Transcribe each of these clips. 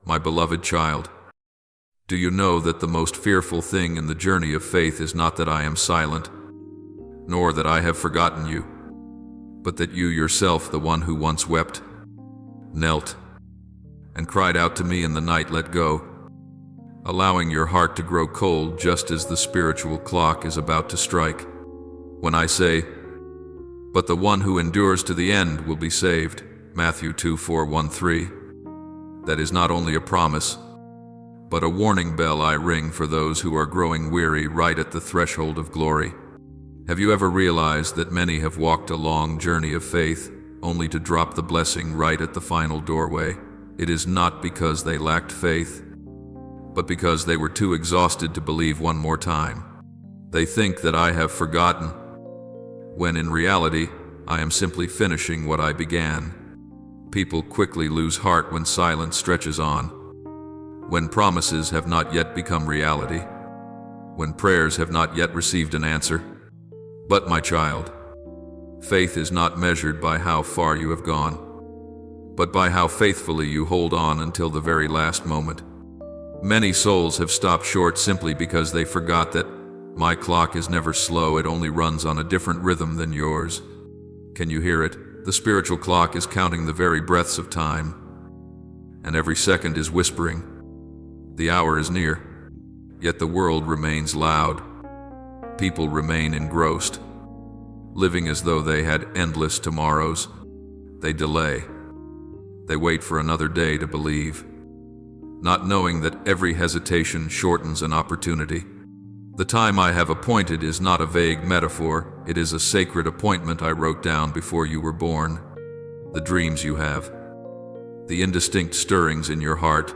My beloved child, do you know that the most fearful thing in the journey of faith is not that I am silent, nor that I have forgotten you, but that you yourself, the one who once wept, knelt, and cried out to me in the night, let go, allowing your heart to grow cold just as the spiritual clock is about to strike. When I say, but the one who endures to the end will be saved, Matthew 2:4-1-3, that is not only a promise, but a warning bell I ring for those who are growing weary right at the threshold of glory. Have you ever realized that many have walked a long journey of faith only to drop the blessing right at the final doorway? It is not because they lacked faith, but because they were too exhausted to believe one more time. They think that I have forgotten, when in reality, I am simply finishing what I began. People quickly lose heart when silence stretches on, when promises have not yet become reality, when prayers have not yet received an answer. But my child, faith is not measured by how far you have gone, but by how faithfully you hold on until the very last moment. Many souls have stopped short simply because they forgot that my clock is never slow, it only runs on a different rhythm than yours. Can you hear it? The spiritual clock is counting the very breaths of time, and every second is whispering, the hour is near. Yet the world remains loud. People remain engrossed, living as though they had endless tomorrows. They delay. They wait for another day to believe, not knowing that every hesitation shortens an opportunity. The time I have appointed is not a vague metaphor, it is a sacred appointment I wrote down before you were born. The dreams you have, the indistinct stirrings in your heart,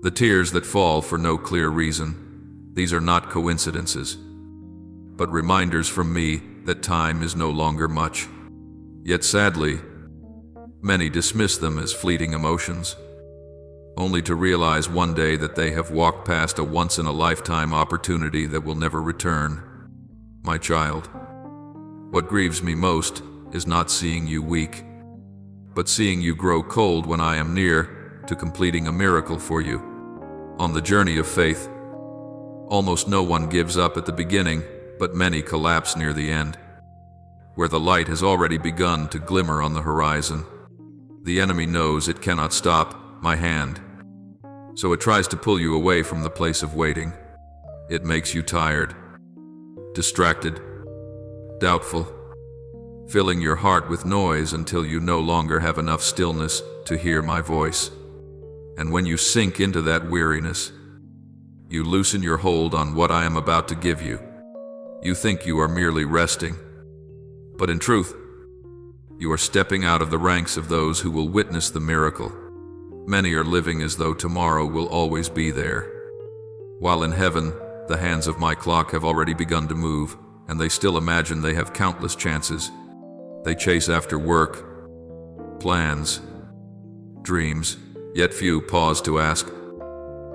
the tears that fall for no clear reason, these are not coincidences, but reminders from me that time is no longer much. Yet sadly, many dismiss them as fleeting emotions, only to realize one day that they have walked past a once-in-a-lifetime opportunity that will never return. My child, what grieves me most is not seeing you weak, but seeing you grow cold when I am near to completing a miracle for you. On the journey of faith, almost no one gives up at the beginning, but many collapse near the end, where the light has already begun to glimmer on the horizon. The enemy knows it cannot stop my hand, so it tries to pull you away from the place of waiting. It makes you tired, distracted, doubtful, filling your heart with noise until you no longer have enough stillness to hear my voice. And when you sink into that weariness, you loosen your hold on what I am about to give you. You think you are merely resting, but in truth, you are stepping out of the ranks of those who will witness the miracle. Many are living as though tomorrow will always be there, while in heaven, the hands of my clock have already begun to move, and they still imagine they have countless chances. They chase after work, plans, dreams, yet few pause to ask,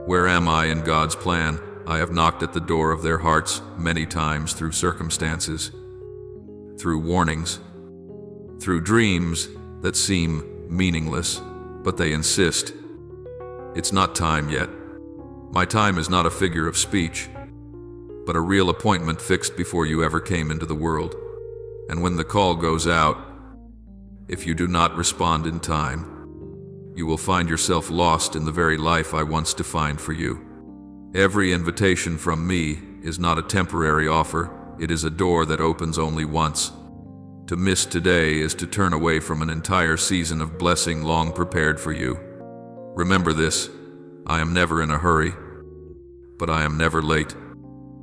where am I in God's plan? I have knocked at the door of their hearts many times through circumstances, through warnings, through dreams that seem meaningless, but they insist. It's not time yet. My time is not a figure of speech, but a real appointment fixed before you ever came into the world. And when the call goes out, if you do not respond in time, you will find yourself lost in the very life I once defined for you. Every invitation from me is not a temporary offer, it is a door that opens only once. To miss today is to turn away from an entire season of blessing long prepared for you. Remember this, I am never in a hurry, but I am never late.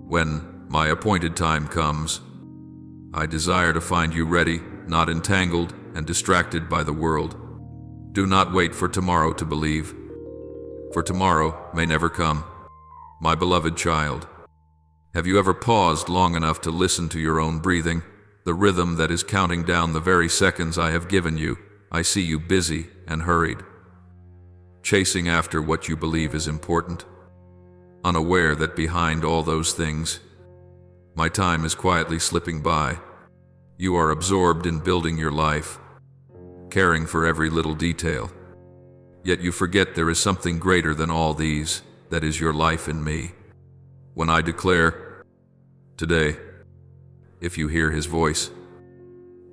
When my appointed time comes, I desire to find you ready, not entangled and distracted by the world. Do not wait for tomorrow to believe, for tomorrow may never come. My beloved child, have you ever paused long enough to listen to your own breathing? The rhythm that is counting down the very seconds I have given you. I see you busy and hurried, chasing after what you believe is important, unaware that behind all those things, my time is quietly slipping by. You are absorbed in building your life, caring for every little detail, Yet you forget there is something greater than all these, that is your life in me. When I declare, today, if you hear his voice,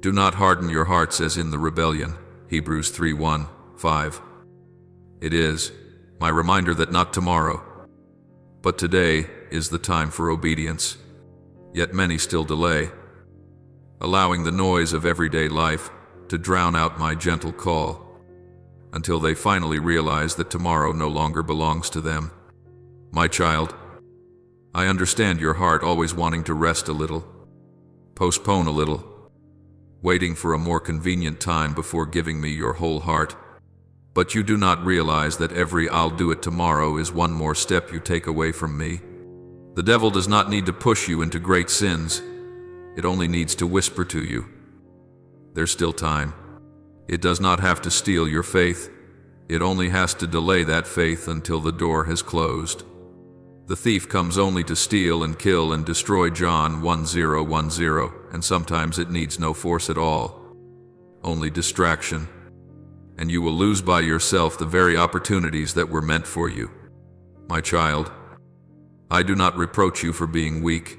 do not harden your hearts as in the rebellion. Hebrews 3:1-5. It is my reminder that not tomorrow, but today is the time for obedience. Yet many still delay, allowing the noise of everyday life to drown out my gentle call, until they finally realize that tomorrow no longer belongs to them. My child, I understand your heart always wanting to rest a little, postpone a little, waiting for a more convenient time before giving me your whole heart. But you do not realize that every "I'll do it tomorrow" is one more step you take away from me. The devil does not need to push you into great sins. It only needs to whisper to you, there's still time. It does not have to steal your faith. It only has to delay that faith until the door has closed. The thief comes only to steal and kill and destroy, John 10:10, and sometimes it needs no force at all, only distraction. And you will lose by yourself the very opportunities that were meant for you. My child, I do not reproach you for being weak.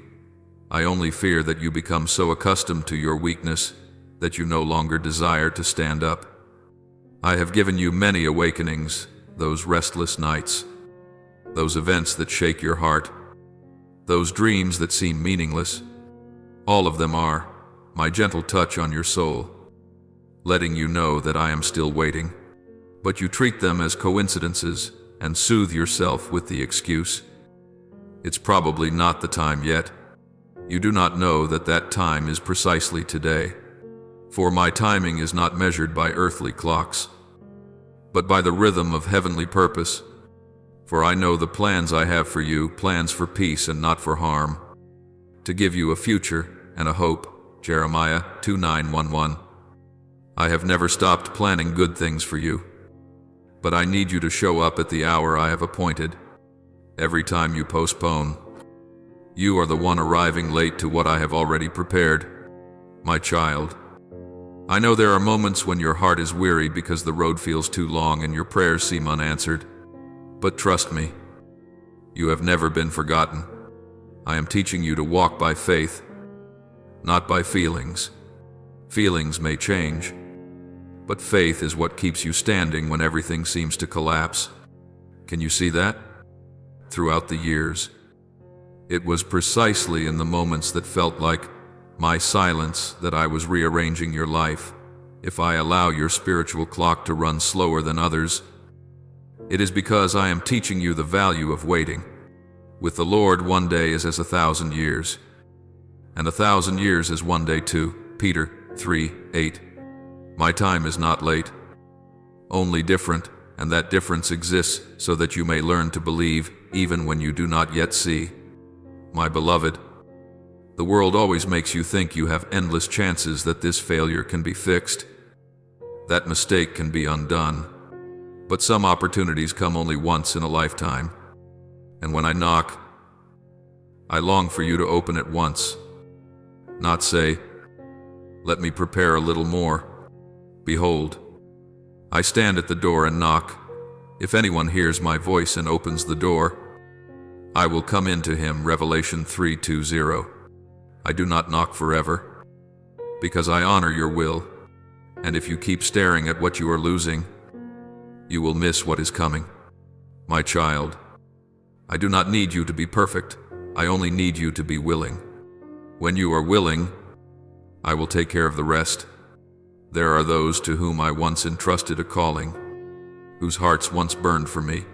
I only fear that you become so accustomed to your weakness that you no longer desire to stand up. I have given you many awakenings, those restless nights, those events that shake your heart, those dreams that seem meaningless. All of them are my gentle touch on your soul, letting you know that I am still waiting. But you treat them as coincidences and soothe yourself with the excuse, it's probably not the time yet. You do not know that that time is precisely today. For my timing is not measured by earthly clocks, but by the rhythm of heavenly purpose. For I know the plans I have for you, plans for peace and not for harm, to give you a future and a hope. Jeremiah 2:9-11. I have never stopped planning good things for you, but I need you to show up at the hour I have appointed. Every time you postpone, you are the one arriving late to what I have already prepared. My child, I know there are moments when your heart is weary because the road feels too long and your prayers seem unanswered. But trust me, you have never been forgotten. I am teaching you to walk by faith, not by feelings. Feelings may change, but faith is what keeps you standing when everything seems to collapse. Can you see that? Throughout the years, it was precisely in the moments that felt like my silence that I was rearranging your life. If I allow your spiritual clock to run slower than others, it is because I am teaching you the value of waiting. With the Lord, one day is as 1,000 years, and 1,000 years is one day too. Peter 3:8. My time is not late, only different, and that difference exists so that you may learn to believe even when you do not yet see. My beloved, the world always makes you think you have endless chances that this failure can be fixed, that mistake can be undone. But some opportunities come only once in a lifetime. And when I knock, I long for you to open at once, not say, let me prepare a little more. Behold, I stand at the door and knock. If anyone hears my voice and opens the door, I will come in to him. Revelation 3:20. I do not knock forever, because I honor your will, and if you keep staring at what you are losing, you will miss what is coming. My child, I do not need you to be perfect. I only need you to be willing. When you are willing, I will take care of the rest. There are those to whom I once entrusted a calling, whose hearts once burned for me,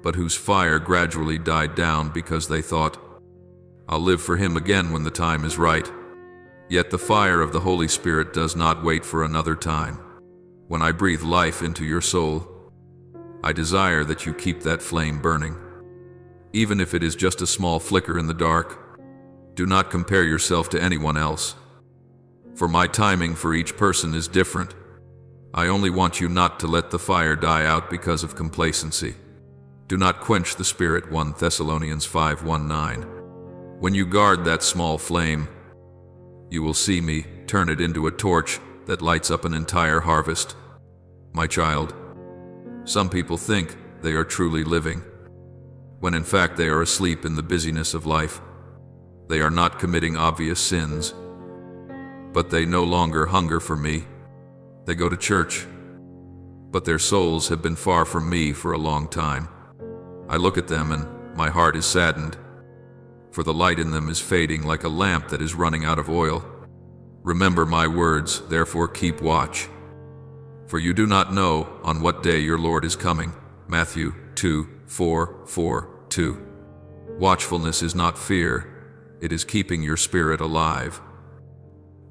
but whose fire gradually died down because they thought, I'll live for him again when the time is right. Yet the fire of the Holy Spirit does not wait for another time. When I breathe life into your soul, I desire that you keep that flame burning. Even if it is just a small flicker in the dark, do not compare yourself to anyone else. For my timing for each person is different. I only want you not to let the fire die out because of complacency. Do not quench the Spirit. 1 Thessalonians 5:19. When you guard that small flame, you will see me turn it into a torch that lights up an entire harvest. My child, Some people think they are truly living, when in fact they are asleep in the busyness of life. They are not committing obvious sins, but they no longer hunger for me. They go to church, but their souls have been far from me for a long time. I look at them and my heart is saddened, for the light in them is fading like a lamp that is running out of oil. Remember my words, therefore keep watch, for you do not know on what day your Lord is coming. Matthew 2:4-4-2. Watchfulness is not fear, it is keeping your spirit alive,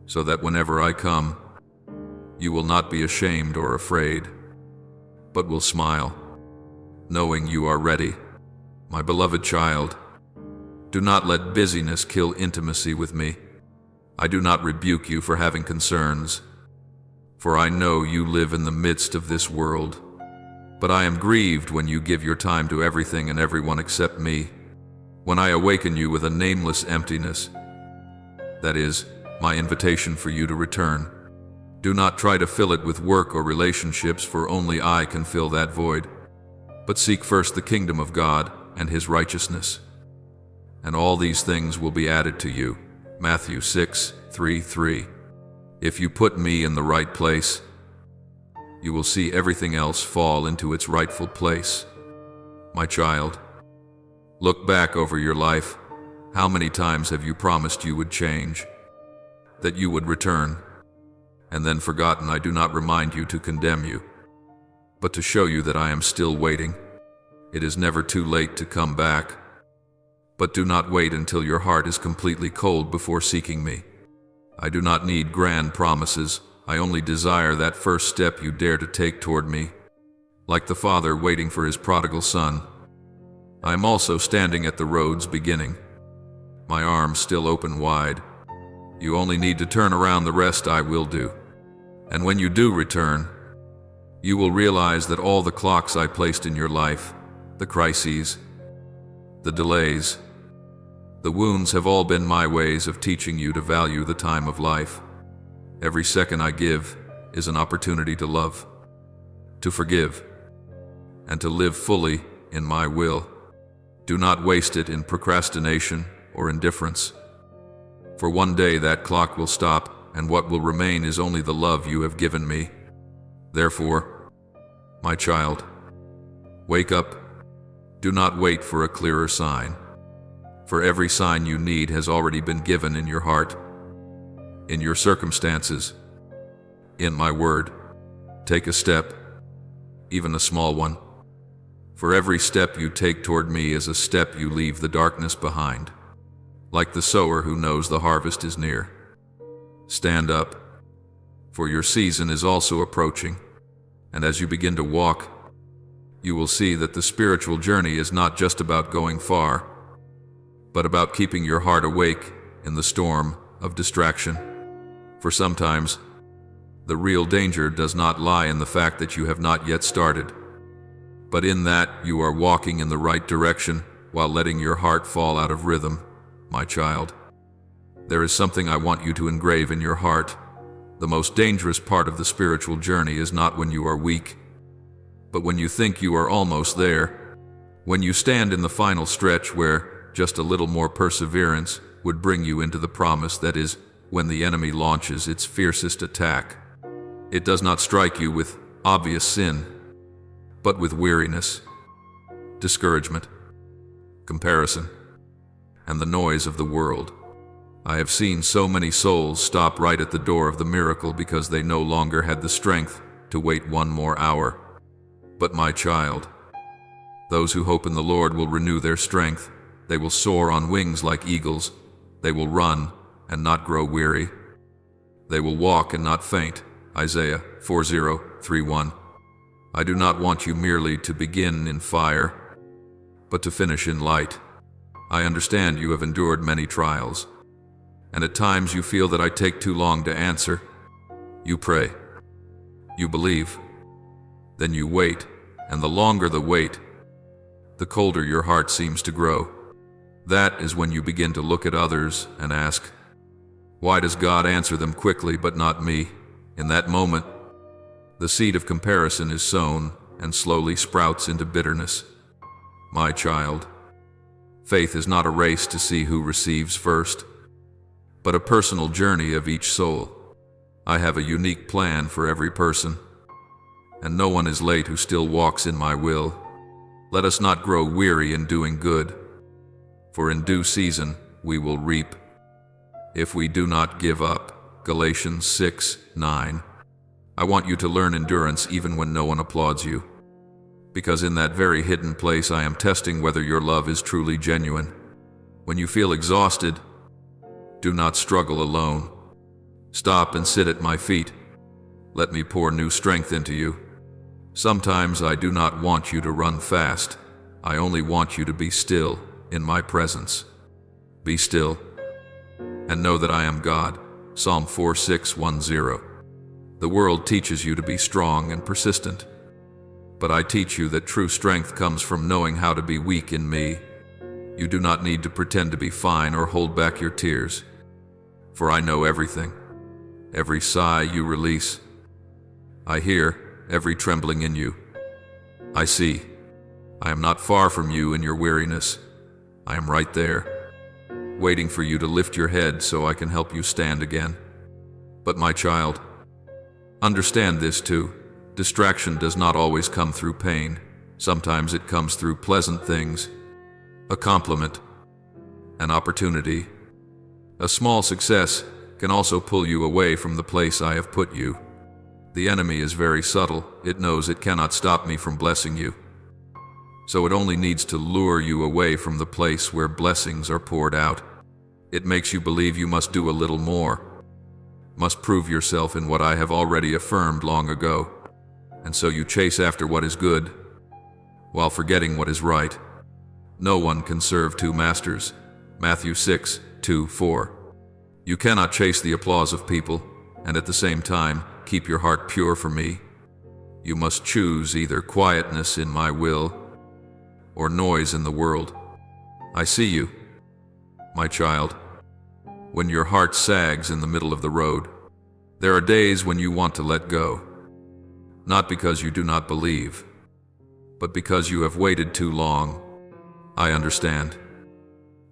so that whenever I come, you will not be ashamed or afraid, but will smile, knowing you are ready. My beloved child, do not let busyness kill intimacy with me. I do not rebuke you for having concerns, for I know you live in the midst of this world. But I am grieved when you give your time to everything and everyone except me, when I awaken you with a nameless emptiness. That is, my invitation for you to return. Do not try to fill it with work or relationships, for only I can fill that void. But seek first the kingdom of God and His righteousness, and all these things will be added to you. Matthew 6:3-3. If you put me in the right place, you will see everything else fall into its rightful place. My child, look back over your life. How many times have you promised you would change, that you would return, and then forgotten? I do not remind you to condemn you, but to show you that I am still waiting. It is never too late to come back, but do not wait until your heart is completely cold before seeking me. I do not need grand promises. I only desire that first step you dare to take toward me, like the father waiting for his prodigal son. I am also standing at the road's beginning, my arms still open wide. You only need to turn around, the rest I will do. And when you do return, you will realize that all the clocks I placed in your life, the crises, the delays, the wounds have all been my ways of teaching you to value the time of life. Every second I give is an opportunity to love, to forgive, and to live fully in my will. Do not waste it in procrastination or indifference, for one day that clock will stop, and what will remain is only the love you have given me. Therefore, my child, wake up. Do not wait for a clearer sign, for every sign you need has already been given in your heart, in your circumstances, in my word. Take a step, even a small one, for every step you take toward me is a step you leave the darkness behind, like the sower who knows the harvest is near. Stand up, for your season is also approaching, and as you begin to walk, you will see that the spiritual journey is not just about going far, but about keeping your heart awake in the storm of distraction. For sometimes, the real danger does not lie in the fact that you have not yet started, but in that you are walking in the right direction while letting your heart fall out of rhythm. My child, there is something I want you to engrave in your heart. The most dangerous part of the spiritual journey is not when you are weak, but when you think you are almost there, when you stand in the final stretch where just a little more perseverance would bring you into the promise. That is, when the enemy launches its fiercest attack. It does not strike you with obvious sin, but with weariness, discouragement, comparison, and the noise of the world. I have seen so many souls stop right at the door of the miracle because they no longer had the strength to wait one more hour. But my child, those who hope in the Lord will renew their strength. They will soar on wings like eagles. They will run and not grow weary. They will walk and not faint. Isaiah 40:3-1. I do not want you merely to begin in fire, but to finish in light. I understand you have endured many trials, and at times you feel that I take too long to answer. You pray, you believe, then you wait, and the longer the wait, the colder your heart seems to grow. That is when you begin to look at others and ask, why does God answer them quickly but not me? In that moment, the seed of comparison is sown, and slowly sprouts into bitterness. My child, faith is not a race to see who receives first, but a personal journey of each soul. I have a unique plan for every person, and no one is late who still walks in my will. Let us not grow weary in doing good, for in due season we will reap, if we do not give up. Galatians 6:9. I want you to learn endurance even when no one applauds you, because in that very hidden place I am testing whether your love is truly genuine. When you feel exhausted, do not struggle alone. Stop and sit at my feet. Let me pour new strength into you. Sometimes I do not want you to run fast. I only want you to be still in my presence. Be still and know that I am God. Psalm 4:6-10. The world teaches you to be strong and persistent, but I teach you that true strength comes from knowing how to be weak in me. You do not need to pretend to be fine or hold back your tears, for I know everything. Every sigh you release, I hear every trembling in you. I see. I am not far from you in your weariness. I am right there, waiting for you to lift your head so I can help you stand again. But my child, understand this too. Distraction does not always come through pain. Sometimes it comes through pleasant things. A compliment, an opportunity, a small success can also pull you away from the place I have put you. The enemy is very subtle. It knows it cannot stop me from blessing you. So it only needs to lure you away from the place where blessings are poured out. It makes you believe you must do a little more, must prove yourself in what I have already affirmed long ago. And so you chase after what is good, while forgetting what is right. No one can serve two masters. Matthew 6:2-4. You cannot chase the applause of people, and at the same time, keep your heart pure for me. You must choose either quietness in my will or noise in the world. I see you, my child, when your heart sags in the middle of the road. There are days when you want to let go, not because you do not believe, but because you have waited too long. I understand,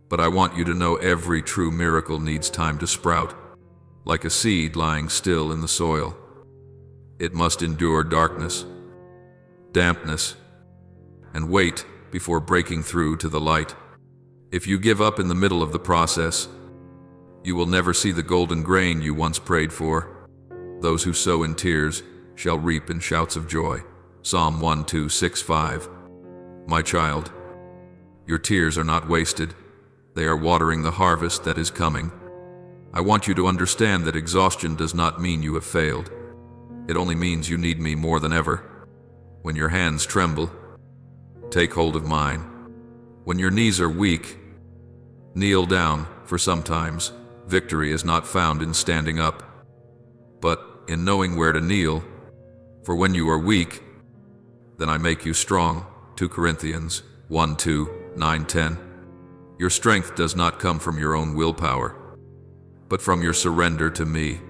but I want you to know every true miracle needs time to sprout, like a seed lying still in the soil. It must endure darkness, dampness, and wait before breaking through to the light. If you give up in the middle of the process, you will never see the golden grain you once prayed for. Those who sow in tears shall reap in shouts of joy. Psalm 1:2-6-5. My child, your tears are not wasted. They are watering the harvest that is coming. I want you to understand that exhaustion does not mean you have failed. It only means you need me more than ever. When your hands tremble, take hold of mine. When your knees are weak, kneel down, for sometimes victory is not found in standing up, but in knowing where to kneel. For when you are weak, then I make you strong. 2 Corinthians 1:2-9-10. Your strength does not come from your own willpower, but from your surrender to me.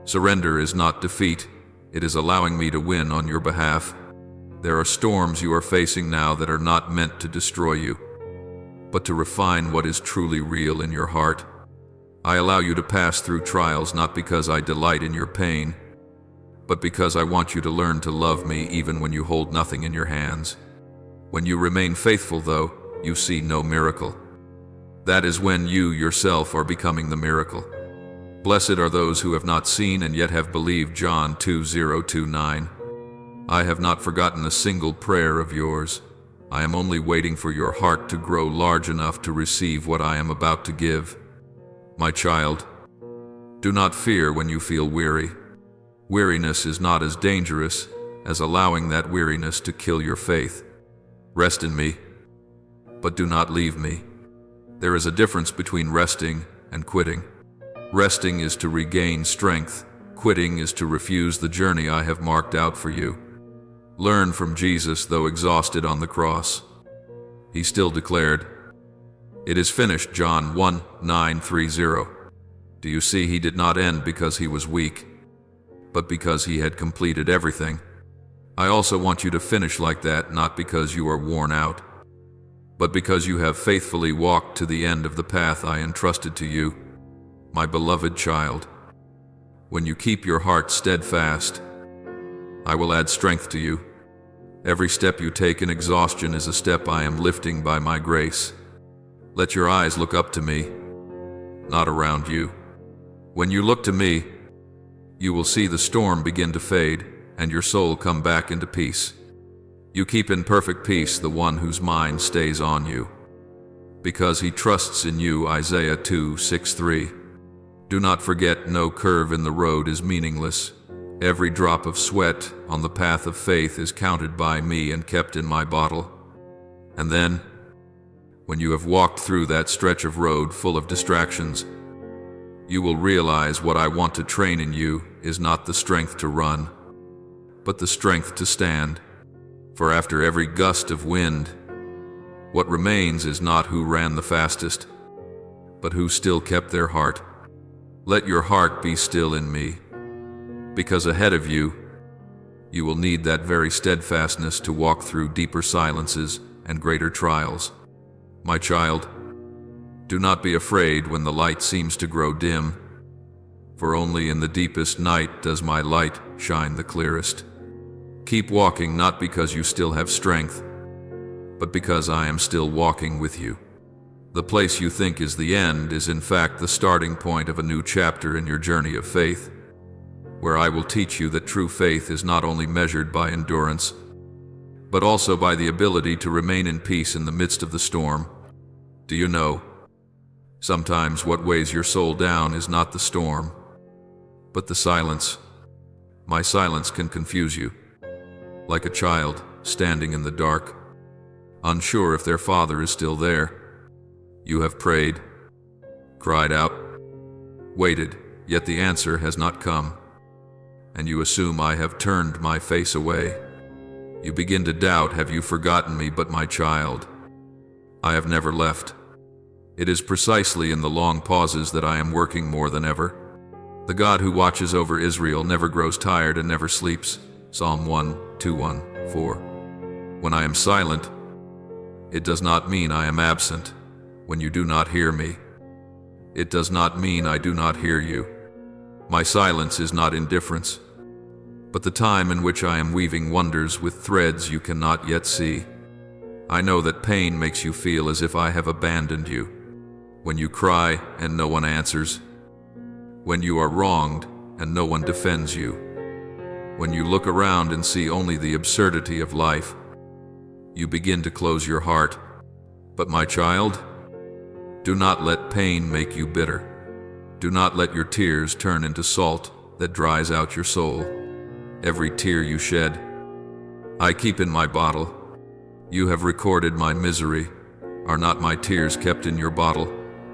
Surrender is not defeat. It is allowing me to win on your behalf. There are storms you are facing now that are not meant to destroy you, but to refine what is truly real in your heart. I allow you to pass through trials not because I delight in your pain, but because I want you to learn to love me even when you hold nothing in your hands. When you remain faithful, though, you see no miracle. That is when you yourself are becoming the miracle. Blessed are those who have not seen and yet have believed. John 2:0-9. I have not forgotten a single prayer of yours. I am only waiting for your heart to grow large enough to receive what I am about to give. My child, do not fear when you feel weary. Weariness is not as dangerous as allowing that weariness to kill your faith. Rest in me, but do not leave me. There is a difference between resting and quitting. Resting is to regain strength. Quitting is to refuse the journey I have marked out for you. Learn from Jesus, though exhausted on the cross. He still declared, "It is finished." John 1:9-30. Do you see, he did not end because he was weak, but because he had completed everything. I also want you to finish like that, not because you are worn out, but because you have faithfully walked to the end of the path I entrusted to you, my beloved child. When you keep your heart steadfast, I will add strength to you. Every step you take in exhaustion is a step I am lifting by my grace. Let your eyes look up to me, not around you. When you look to me, you will see the storm begin to fade and your soul come back into peace. You keep in perfect peace the one whose mind stays on you, because he trusts in you. Isaiah 2:6-3. Do not forget, no curve in the road is meaningless. Every drop of sweat on the path of faith is counted by me and kept in my bottle. And then, when you have walked through that stretch of road full of distractions, you will realize what I want to train in you is not the strength to run, but the strength to stand. For after every gust of wind, what remains is not who ran the fastest, but who still kept their heart. Let your heart be still in me, because ahead of you, you will need that very steadfastness to walk through deeper silences and greater trials. My child, do not be afraid when the light seems to grow dim, for only in the deepest night does my light shine the clearest. Keep walking, not because you still have strength, but because I am still walking with you. The place you think is the end is in fact the starting point of a new chapter in your journey of faith, where I will teach you that true faith is not only measured by endurance, but also by the ability to remain in peace in the midst of the storm. Do you know, sometimes what weighs your soul down is not the storm, but the silence. My silence can confuse you, like a child standing in the dark, unsure if their father is still there. You have prayed, cried out, waited, yet the answer has not come, and you assume I have turned my face away. You begin to doubt, have you forgotten me? But my child, I have never left. It is precisely in the long pauses that I am working more than ever. The God who watches over Israel never grows tired and never sleeps. Psalm 1:2-1-4. When I am silent, it does not mean I am absent. When you do not hear me, it does not mean I do not hear you. My silence is not indifference, but the time in which I am weaving wonders with threads you cannot yet see. I know that pain makes you feel as if I have abandoned you. When you cry and no one answers, when you are wronged and no one defends you, when you look around and see only the absurdity of life, you begin to close your heart. But my child, do not let pain make you bitter. Do not let your tears turn into salt that dries out your soul. Every tear you shed, I keep in my bottle. You have recorded my misery. Are not my tears kept in your bottle,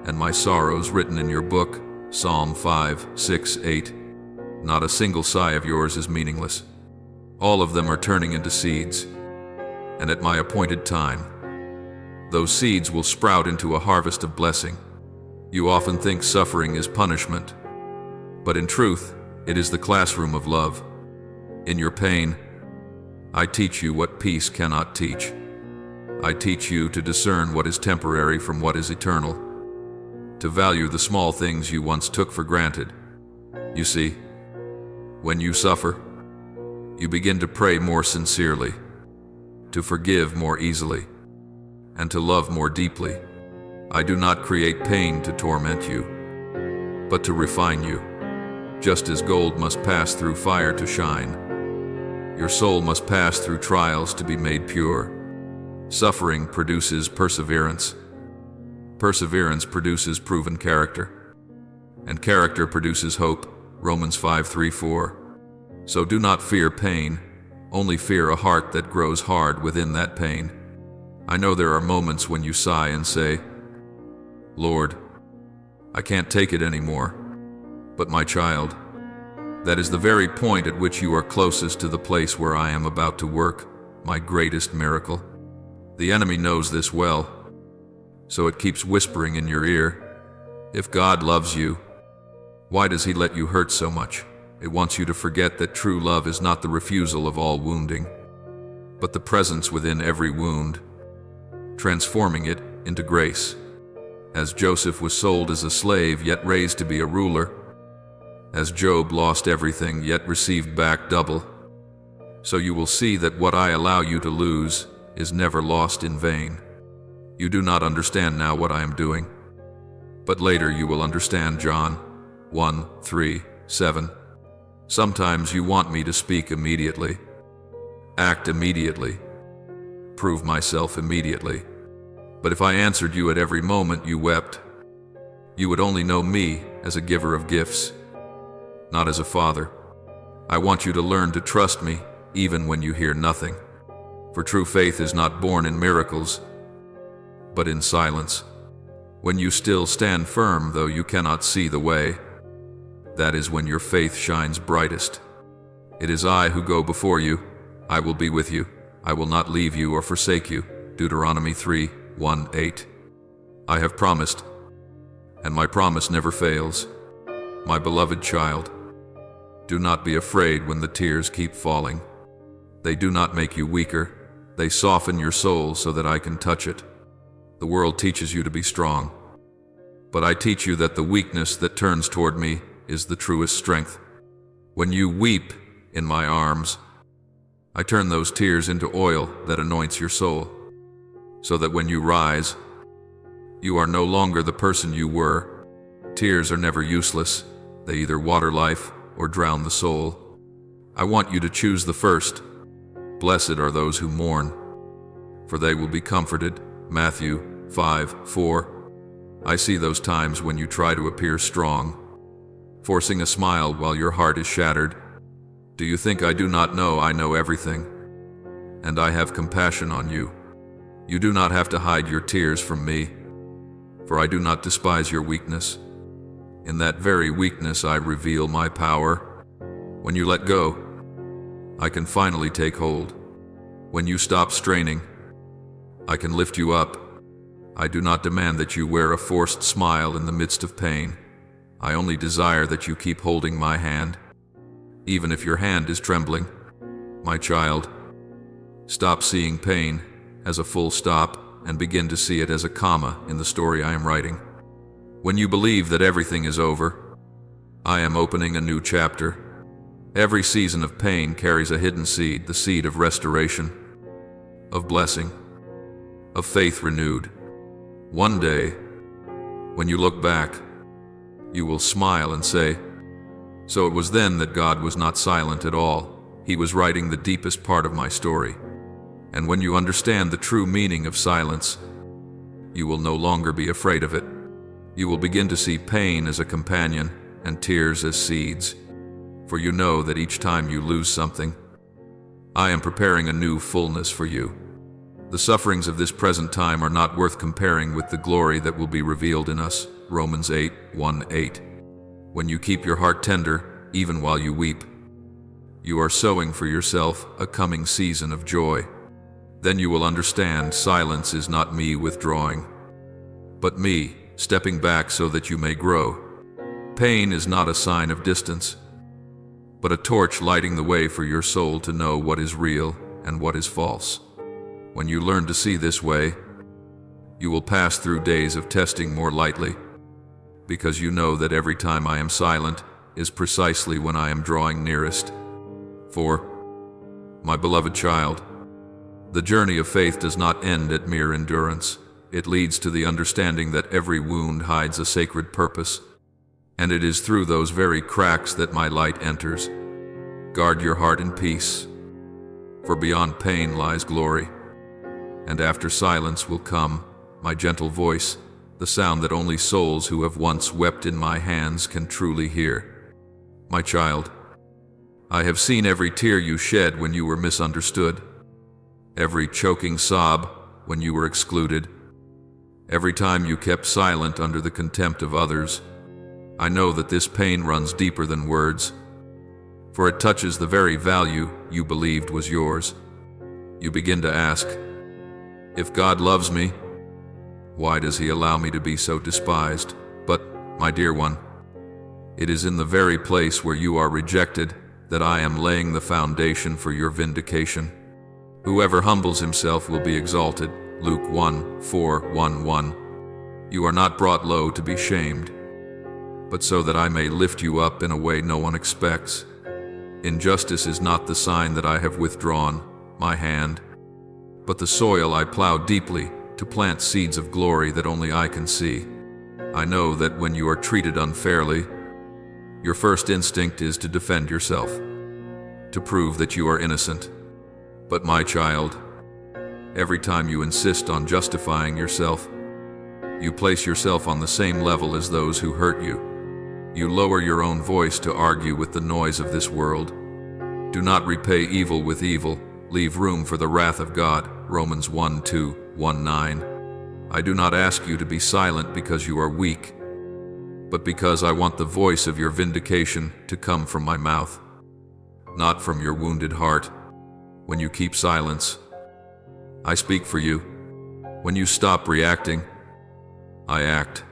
and my sorrows written in your book? Psalm 5:6-8. Not a single sigh of yours is meaningless. All of them are turning into seeds, and at my appointed time, those seeds will sprout into a harvest of blessing. You often think suffering is punishment, but in truth, it is the classroom of love. In your pain, I teach you what peace cannot teach. I teach you to discern what is temporary from what is eternal, to value the small things you once took for granted. You see, when you suffer, you begin to pray more sincerely, to forgive more easily, and to love more deeply. I do not create pain to torment you, but to refine you. Just as gold must pass through fire to shine, your soul must pass through trials to be made pure. Suffering produces perseverance. Perseverance produces proven character, and character produces hope. Romans 5:3-4. So do not fear pain, only fear a heart that grows hard within that pain. I know there are moments when you sigh and say, Lord, I can't take it anymore. But my child, that is the very point at which you are closest to the place where I am about to work my greatest miracle. The enemy knows this well, so it keeps whispering in your ear, if God loves you, why does he let you hurt so much? It wants you to forget that true love is not the refusal of all wounding, but the presence within every wound, transforming it into grace. As Joseph was sold as a slave, yet raised to be a ruler. As Job lost everything, yet received back double. So you will see that what I allow you to lose is never lost in vain. You do not understand now what I am doing, but later you will understand. John 1:3-7. Sometimes you want me to speak immediately, act immediately, prove myself immediately. But if I answered you at every moment you wept, you would only know me as a giver of gifts, not as a father. I want you to learn to trust me even when you hear nothing. For true faith is not born in miracles, but in silence. When you still stand firm though you cannot see the way, that is when your faith shines brightest. It is I who go before you. I will be with you. I will not leave you or forsake you. Deuteronomy 3:1-8. I have promised, and my promise never fails. My beloved child, do not be afraid when the tears keep falling. They do not make you weaker. They soften your soul so that I can touch it. The world teaches you to be strong, but I teach you that the weakness that turns toward me is the truest strength. When you weep in my arms, I turn those tears into oil that anoints your soul, so that when you rise, you are no longer the person you were. Tears are never useless. They either water life or drown the soul. I want you to choose the first. Blessed are those who mourn, for they will be comforted. Matthew 5:4. I see those times when you try to appear strong, forcing a smile while your heart is shattered. Do you think I do not know? I know everything, and I have compassion on you. You do not have to hide your tears from me, for I do not despise your weakness. In that very weakness I reveal my power. When you let go, I can finally take hold. When you stop straining, I can lift you up. I do not demand that you wear a forced smile in the midst of pain. I only desire that you keep holding my hand, even if your hand is trembling. My child, stop seeing pain as a full stop and begin to see it as a comma in the story I am writing. When you believe that everything is over, I am opening a new chapter. Every season of pain carries a hidden seed, the seed of restoration, of blessing, of faith renewed. One day, when you look back, you will smile and say, so it was then that God was not silent at all. He was writing the deepest part of my story. And when you understand the true meaning of silence, you will no longer be afraid of it. You will begin to see pain as a companion and tears as seeds. For you know that each time you lose something, I am preparing a new fullness for you. The sufferings of this present time are not worth comparing with the glory that will be revealed in us. Romans 8:1-8. When you keep your heart tender, even while you weep, you are sowing for yourself a coming season of joy. Then you will understand silence is not me withdrawing, but me stepping back so that you may grow. Pain is not a sign of distance, but a torch lighting the way for your soul to know what is real and what is false. When you learn to see this way, you will pass through days of testing more lightly, because you know that every time I am silent is precisely when I am drawing nearest. For, my beloved child, the journey of faith does not end at mere endurance. It leads to the understanding that every wound hides a sacred purpose, and it is through those very cracks that my light enters. Guard your heart in peace, for beyond pain lies glory. And after silence will come my gentle voice, the sound that only souls who have once wept in my hands can truly hear. My child, I have seen every tear you shed when you were misunderstood, every choking sob when you were excluded, every time you kept silent under the contempt of others. I know that this pain runs deeper than words, for it touches the very value you believed was yours. You begin to ask, if God loves me, why does He allow me to be so despised? But, my dear one, It is in the very place where you are rejected that I am laying the foundation for your vindication. Whoever humbles himself will be exalted. Luke 1:4-1:1. You are not brought low to be shamed, but so that I may lift you up in a way no one expects. Injustice is not the sign that I have withdrawn my hand, but the soil I plow deeply to plant seeds of glory that only I can see. I know that when you are treated unfairly, your first instinct is to defend yourself, to prove that you are innocent. But my child, every time you insist on justifying yourself, you place yourself on the same level as those who hurt you. You lower your own voice to argue with the noise of this world. Do not repay evil with evil. Leave room for the wrath of God. Romans 1:2-1:9. I do not ask you to be silent because you are weak, but because I want the voice of your vindication to come from my mouth, not from your wounded heart. When you keep silence, I speak for you. When you stop reacting, I act.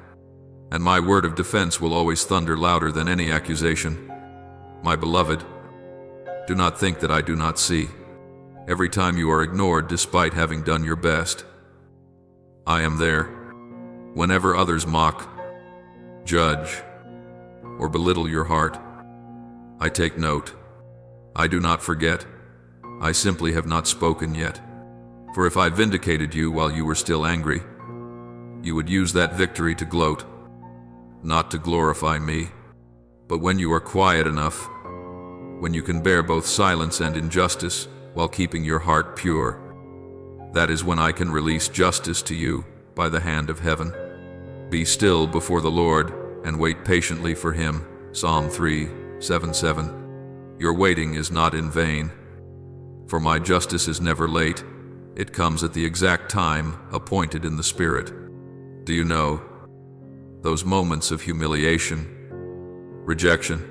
And my word of defense will always thunder louder than any accusation. My beloved, do not think that I do not see. Every time you are ignored despite having done your best, I am there. Whenever others mock, judge, or belittle your heart, I take note. I do not forget. I simply have not spoken yet. For if I vindicated you while you were still angry, you would use that victory to gloat, not to glorify me. But when you are quiet enough, when you can bear both silence and injustice while keeping your heart pure, that is when I can release justice to you by the hand of heaven. Be still before the Lord and wait patiently for him. Psalm 3:7-7. Your waiting is not in vain, for my justice is never late. It comes at the exact time appointed in the Spirit. Do you know, those moments of humiliation, rejection,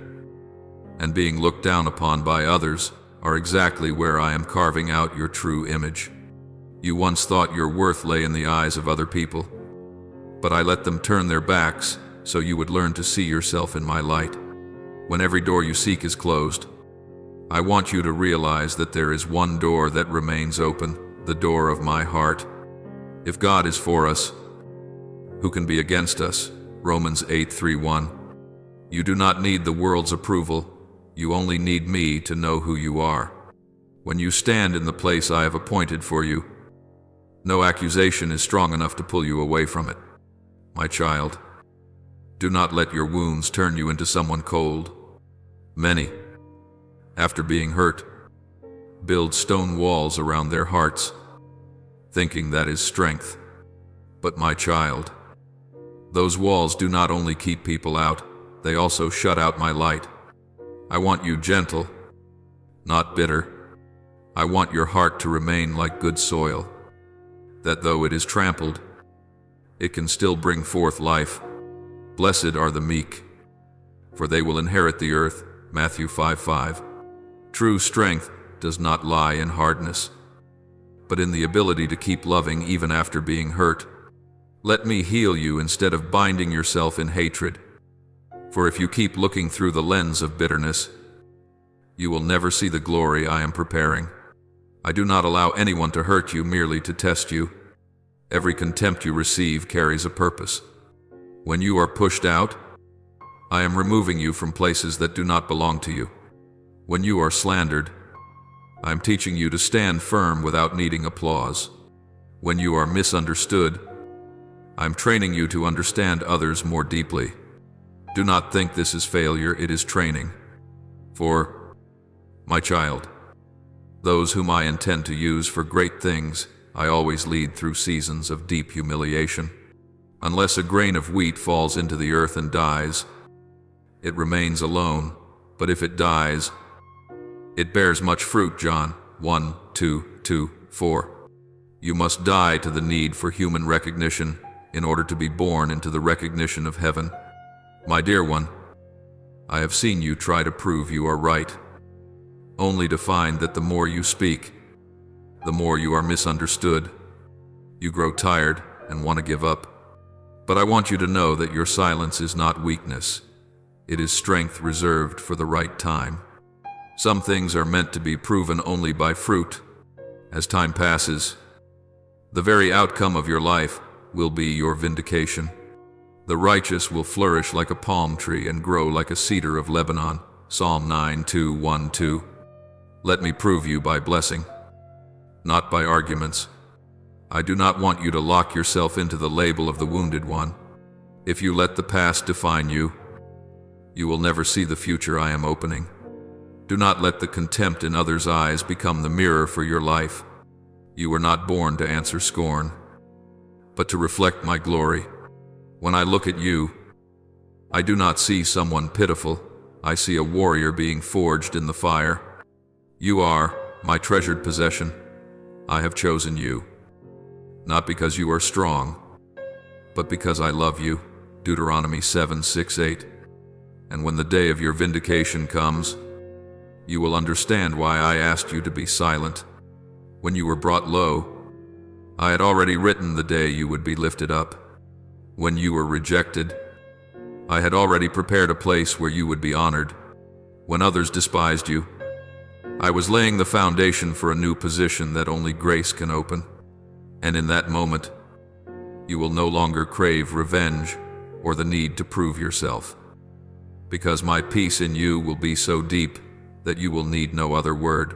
and being looked down upon by others are exactly where I am carving out your true image. You once thought your worth lay in the eyes of other people, but I let them turn their backs so you would learn to see yourself in my light. When every door you seek is closed, I want you to realize that there is one door that remains open, the door of my heart. If God is for us, who can be against us? Romans 8:3-1. You do not need the world's approval. You only need me to know who you are. When you stand in the place I have appointed for you, no accusation is strong enough to pull you away from it. My child, do not let your wounds turn you into someone cold. Many, after being hurt, build stone walls around their hearts, thinking that is strength. But my child, those walls do not only keep people out, they also shut out my light. I want you gentle, not bitter. I want your heart to remain like good soil, that though it is trampled, it can still bring forth life. Blessed are the meek, for they will inherit the earth. Matthew 5:5. True strength does not lie in hardness, but in the ability to keep loving even after being hurt. Let me heal you instead of binding yourself in hatred. For if you keep looking through the lens of bitterness, you will never see the glory I am preparing. I do not allow anyone to hurt you merely to test you. Every contempt you receive carries a purpose. When you are pushed out, I am removing you from places that do not belong to you. When you are slandered, I am teaching you to stand firm without needing applause. When you are misunderstood, I am training you to understand others more deeply. Do not think this is failure, it is training. For, my child, those whom I intend to use for great things, I always lead through seasons of deep humiliation. Unless a grain of wheat falls into the earth and dies, it remains alone, but if it dies, it bears much fruit. John 1:2-4. You must die to the need for human recognition in order to be born into the recognition of heaven. My dear one, I have seen you try to prove you are right, only to find that the more you speak, the more you are misunderstood. You grow tired and want to give up. But I want you to know that your silence is not weakness. It is strength reserved for the right time. Some things are meant to be proven only by fruit. As time passes, the very outcome of your life will be your vindication. The righteous will flourish like a palm tree and grow like a cedar of Lebanon. Psalm 9:2-1-2. Let me prove you by blessing, not by arguments. I do not want you to lock yourself into the label of the wounded one. If you let the past define you, you will never see the future I am opening. Do not let the contempt in others' eyes become the mirror for your life. You were not born to answer scorn, but to reflect my glory. When I look at you, I do not see someone pitiful. I see a warrior being forged in the fire. You are my treasured possession. I have chosen you, not because you are strong, but because I love you. Deuteronomy 7:6-8. And when the day of your vindication comes, you will understand why I asked you to be silent. When you were brought low, I had already written the day you would be lifted up. When you were rejected, I had already prepared a place where you would be honored. When others despised you, I was laying the foundation for a new position that only grace can open. And in that moment, you will no longer crave revenge or the need to prove yourself, because my peace in you will be so deep that you will need no other word.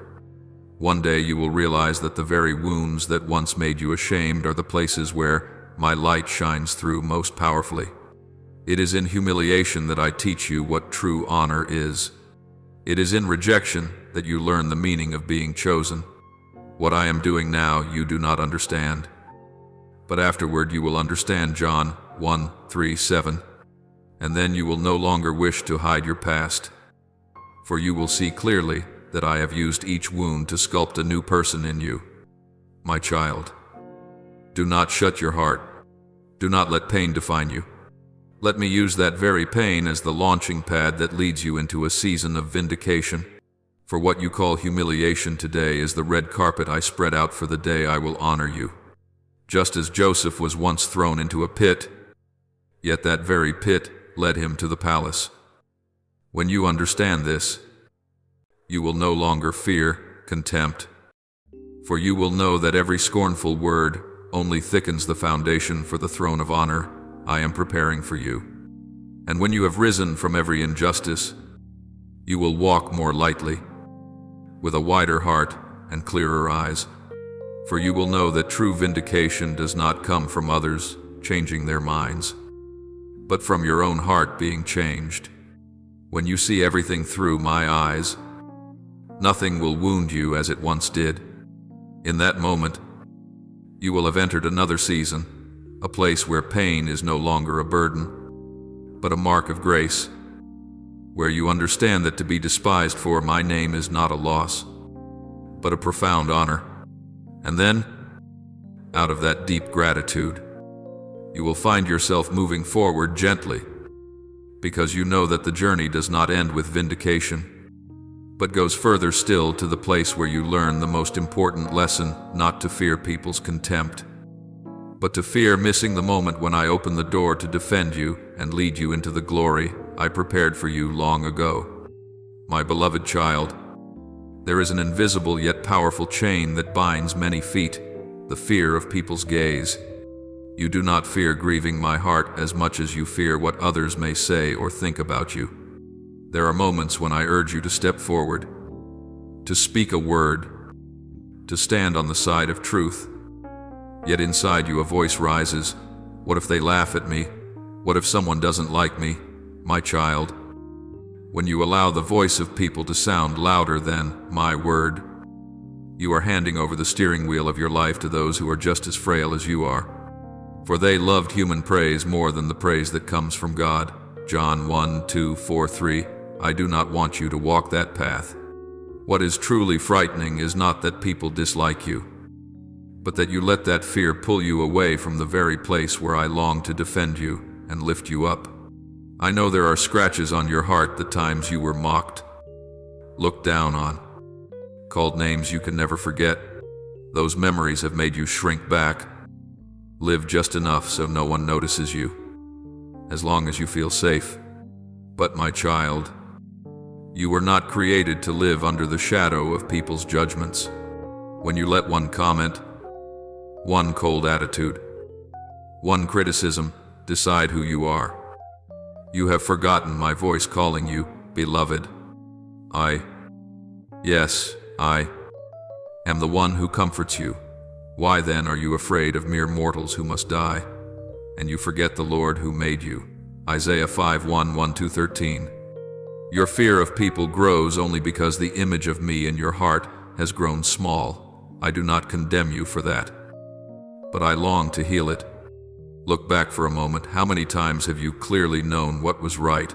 One day you will realize that the very wounds that once made you ashamed are the places where my light shines through most powerfully. It is in humiliation that I teach you what true honor is. It is in rejection that you learn the meaning of being chosen. What I am doing now you do not understand, but afterward you will understand. John 1:3-7. And then you will no longer wish to hide your past, for you will see clearly that I have used each wound to sculpt a new person in you. My child, do not shut your heart. Do not let pain define you. Let me use that very pain as the launching pad that leads you into a season of vindication. For what you call humiliation today is the red carpet I spread out for the day I will honor you. Just as Joseph was once thrown into a pit, yet that very pit led him to the palace. When you understand this, you will no longer fear contempt, for you will know that every scornful word only thickens the foundation for the throne of honor I am preparing for you. And when you have risen from every injustice, you will walk more lightly, with a wider heart and clearer eyes, for you will know that true vindication does not come from others changing their minds, but from your own heart being changed. When you see everything through my eyes, nothing will wound you as it once did. In that moment, you will have entered another season, a place where pain is no longer a burden, but a mark of grace, where you understand that to be despised for my name is not a loss, but a profound honor. And then, out of that deep gratitude, you will find yourself moving forward gently, because you know that the journey does not end with vindication, but goes further still to the place where you learn the most important lesson: not to fear people's contempt, but to fear missing the moment when I open the door to defend you and lead you into the glory I prepared for you long ago. My beloved child, there is an invisible yet powerful chain that binds many feet, the fear of people's gaze. You do not fear grieving my heart as much as you fear what others may say or think about you. There are moments when I urge you to step forward, to speak a word, to stand on the side of truth. Yet inside you a voice rises. What if they laugh at me? What if someone doesn't like me? My child, when you allow the voice of people to sound louder than my word, you are handing over the steering wheel of your life to those who are just as frail as you are. For they loved human praise more than the praise that comes from God. John 1:2-4-3. I do not want you to walk that path. What is truly frightening is not that people dislike you, but that you let that fear pull you away from the very place where I long to defend you and lift you up. I know there are scratches on your heart the times you were mocked, looked down on, called names you can never forget. Those memories have made you shrink back, live just enough so no one notices you. As long as you feel safe, But my child, you were not created to live under the shadow of people's judgments. When you let one comment, one cold attitude, one criticism decide who you are, you have forgotten my voice calling you, beloved. Yes, I am the one who comforts you. Why then are you afraid of mere mortals who must die, and you forget the Lord who made you? Isaiah 5:1-13. Your fear of people grows only because the image of me in your heart has grown small. I do not condemn you for that, but I long to heal it. Look back for a moment. How many times have you clearly known what was right,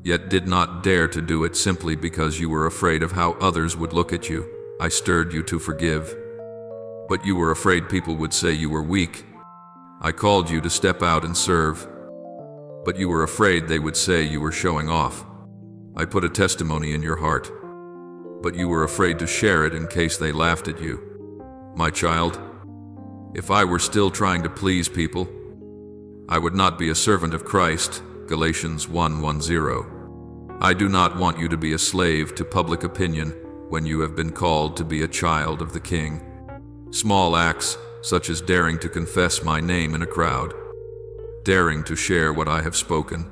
yet did not dare to do it simply because you were afraid of how others would look at you? I stirred you to forgive, but you were afraid people would say you were weak. I called you to step out and serve, but you were afraid they would say you were showing off. I put a testimony in your heart, but you were afraid to share it in case they laughed at you. My child, if I were still trying to please people, I would not be a servant of Christ. Galatians 1:10. I do not want you to be a slave to public opinion when you have been called to be a child of the King. Small acts, such as daring to confess my name in a crowd, daring to share what I have spoken,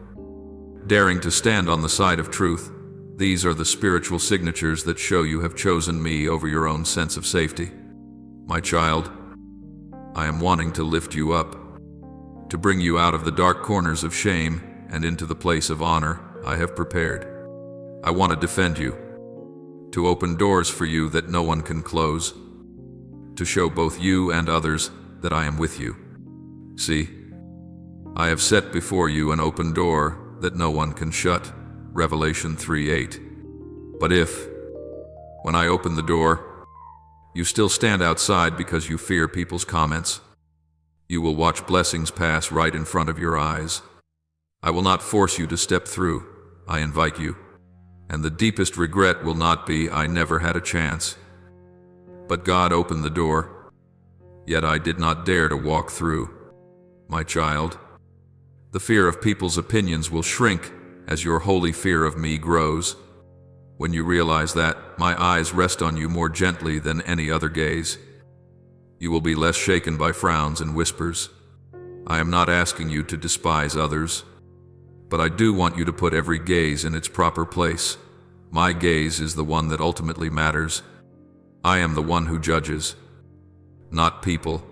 daring to stand on the side of truth, these are the spiritual signatures that show you have chosen me over your own sense of safety. My child, I am wanting to lift you up, to bring you out of the dark corners of shame and into the place of honor I have prepared. I want to defend you, to open doors for you that no one can close, to show both you and others that I am with you. See, I have set before you an open door that no one can shut. Revelation 3:8. But if, when I open the door, you still stand outside because you fear people's comments, you will watch blessings pass right in front of your eyes. I will not force you to step through. I invite you. And the deepest regret will not be I never had a chance. But God opened the door, yet I did not dare to walk through. My child, the fear of people's opinions will shrink as your holy fear of me grows. When you realize that, my eyes rest on you more gently than any other gaze. You will be less shaken by frowns and whispers. I am not asking you to despise others, but I do want you to put every gaze in its proper place. My gaze is the one that ultimately matters. I am the one who judges, not people.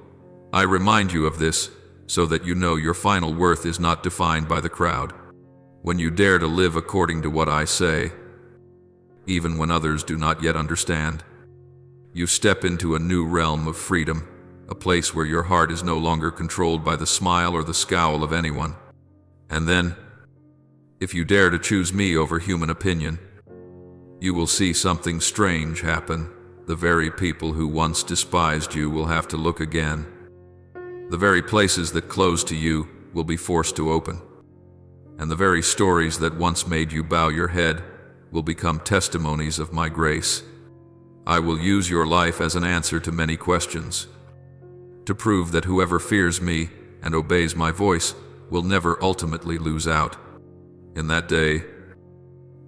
I remind you of this so that you know your final worth is not defined by the crowd. When you dare to live according to what I say, even when others do not yet understand, you step into a new realm of freedom, a place where your heart is no longer controlled by the smile or the scowl of anyone. And then, if you dare to choose me over human opinion, you will see something strange happen. The very people who once despised you will have to look again. The very places that closed to you will be forced to open. And the very stories that once made you bow your head will become testimonies of my grace. I will use your life as an answer to many questions, to prove that whoever fears me and obeys my voice will never ultimately lose out. In that day,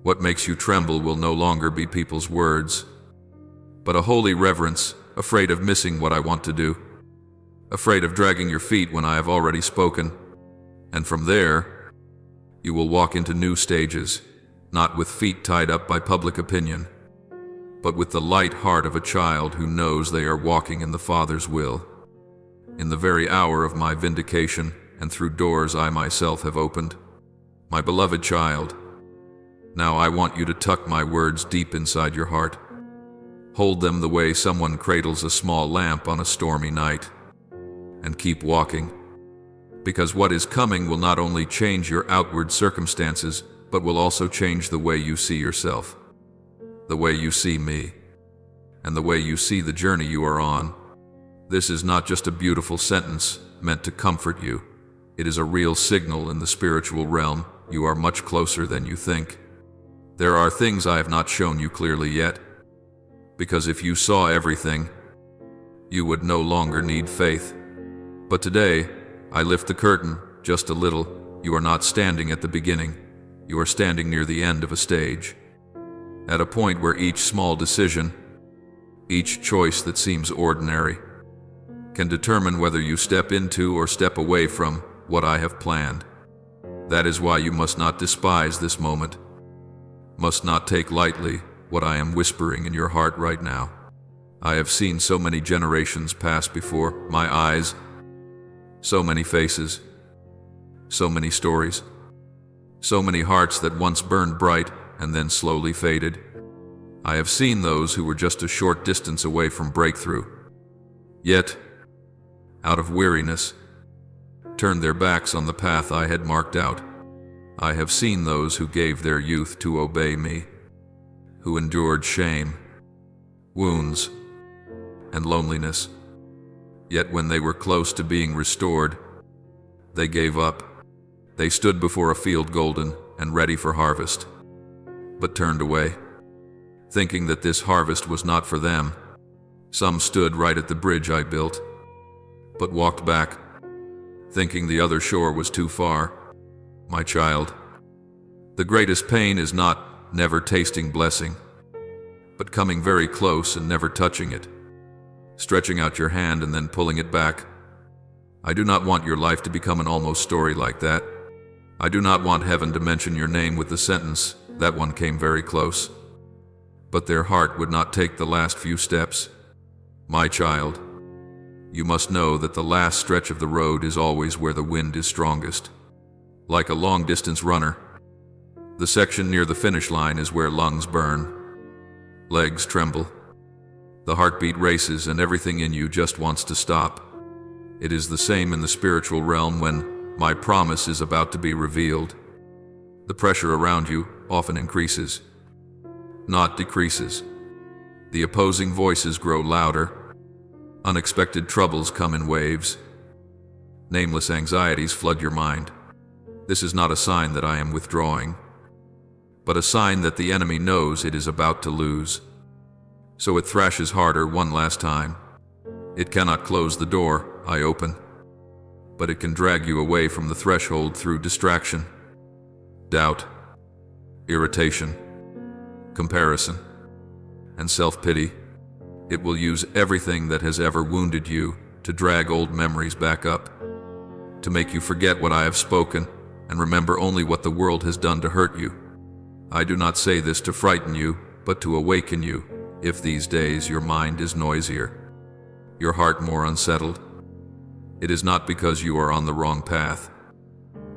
what makes you tremble will no longer be people's words, but a holy reverence, afraid of missing what I want to do, afraid of dragging your feet when I have already spoken. And from there, you will walk into new stages, not with feet tied up by public opinion, but with the light heart of a child who knows they are walking in the Father's will. In the very hour of my vindication and through doors I myself have opened. My beloved child, now I want you to tuck my words deep inside your heart. Hold them the way someone cradles a small lamp on a stormy night, and keep walking, because what is coming will not only change your outward circumstances, but will also change the way you see yourself, the way you see me, and the way you see the journey you are on. This is not just a beautiful sentence meant to comfort you. It is a real signal in the spiritual realm. You are much closer than you think. There are things I have not shown you clearly yet, because if you saw everything, you would no longer need faith. But today, I lift the curtain just a little. You are not standing at the beginning. You are standing near the end of a stage, at a point where each small decision, each choice that seems ordinary, can determine whether you step into or step away from what I have planned. That is why you must not despise this moment, must not take lightly what I am whispering in your heart right now. I have seen so many generations pass before my eyes, so many faces, so many stories, so many hearts that once burned bright and then slowly faded. I have seen those who were just a short distance away from breakthrough, yet, out of weariness, turned their backs on the path I had marked out. I have seen those who gave their youth to obey me, who endured shame, wounds, and loneliness. Yet when they were close to being restored, they gave up. They stood before a field golden and ready for harvest, but turned away, thinking that this harvest was not for them. Some stood right at the bridge I built, but walked back, thinking the other shore was too far. My child, the greatest pain is not never tasting blessing, but coming very close and never touching it, stretching out your hand and then pulling it back. I do not want your life to become an almost story like that. I do not want heaven to mention your name with the sentence, "That one came very close," but their heart would not take the last few steps. My child, you must know that the last stretch of the road is always where the wind is strongest. Like a long-distance runner, the section near the finish line is where lungs burn, legs tremble, the heartbeat races, and everything in you just wants to stop. It is the same in the spiritual realm when my promise is about to be revealed. The pressure around you often increases, not decreases. The opposing voices grow louder. Unexpected troubles come in waves. Nameless anxieties flood your mind. This is not a sign that I am withdrawing, but a sign that the enemy knows it is about to lose. So it thrashes harder one last time. It cannot close the door I open, but it can drag you away from the threshold through distraction, doubt, irritation, comparison, and self-pity. It will use everything that has ever wounded you to drag old memories back up, to make you forget what I have spoken and remember only what the world has done to hurt you. I do not say this to frighten you, but to awaken you, if these days your mind is noisier, your heart more unsettled. It is not because you are on the wrong path,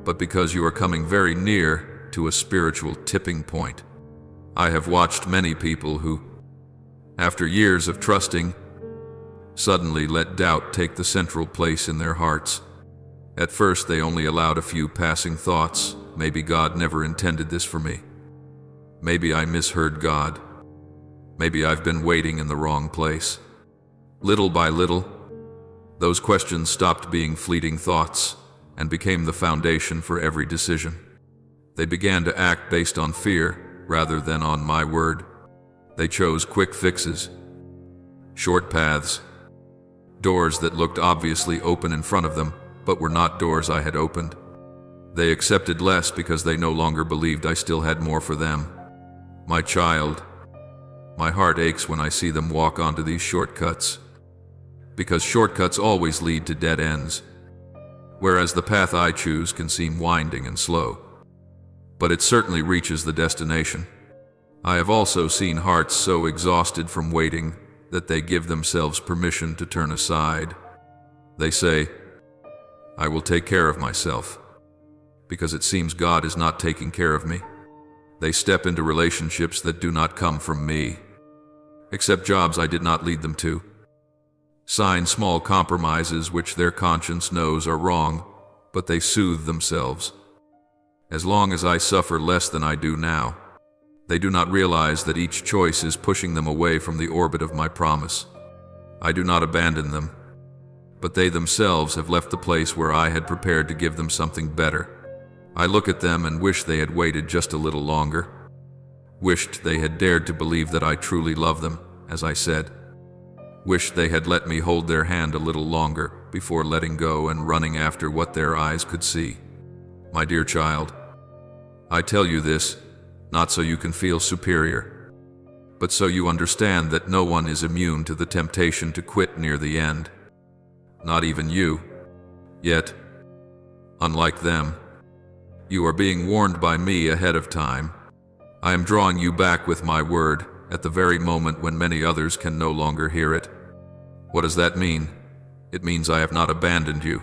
but because you are coming very near to a spiritual tipping point. I have watched many people who, after years of trusting, suddenly let doubt take the central place in their hearts. At first they only allowed a few passing thoughts. Maybe God never intended this for me. Maybe I misheard God. Maybe I've been waiting in the wrong place. Little by little, those questions stopped being fleeting thoughts and became the foundation for every decision. They began to act based on fear rather than on my word. They chose quick fixes, short paths, doors that looked obviously open in front of them, but were not doors I had opened. They accepted less because they no longer believed I still had more for them. My child, my heart aches when I see them walk onto these shortcuts, because shortcuts always lead to dead ends, whereas the path I choose can seem winding and slow, but it certainly reaches the destination. I have also seen hearts so exhausted from waiting that they give themselves permission to turn aside. They say, "I will take care of myself," because it seems God is not taking care of me. They step into relationships that do not come from me, accept jobs I did not lead them to, sign small compromises which their conscience knows are wrong, but they soothe themselves. As long as I suffer less than I do now, they do not realize that each choice is pushing them away from the orbit of my promise. I do not abandon them, but they themselves have left the place where I had prepared to give them something better. I look at them and wish they had waited just a little longer, wished they had dared to believe that I truly love them, as I said, wished they had let me hold their hand a little longer before letting go and running after what their eyes could see. My dear child, I tell you this, not so you can feel superior, but so you understand that no one is immune to the temptation to quit near the end. Not even you. Yet, unlike them, you are being warned by me ahead of time. I am drawing you back with my word at the very moment when many others can no longer hear it. What does that mean? It means I have not abandoned you.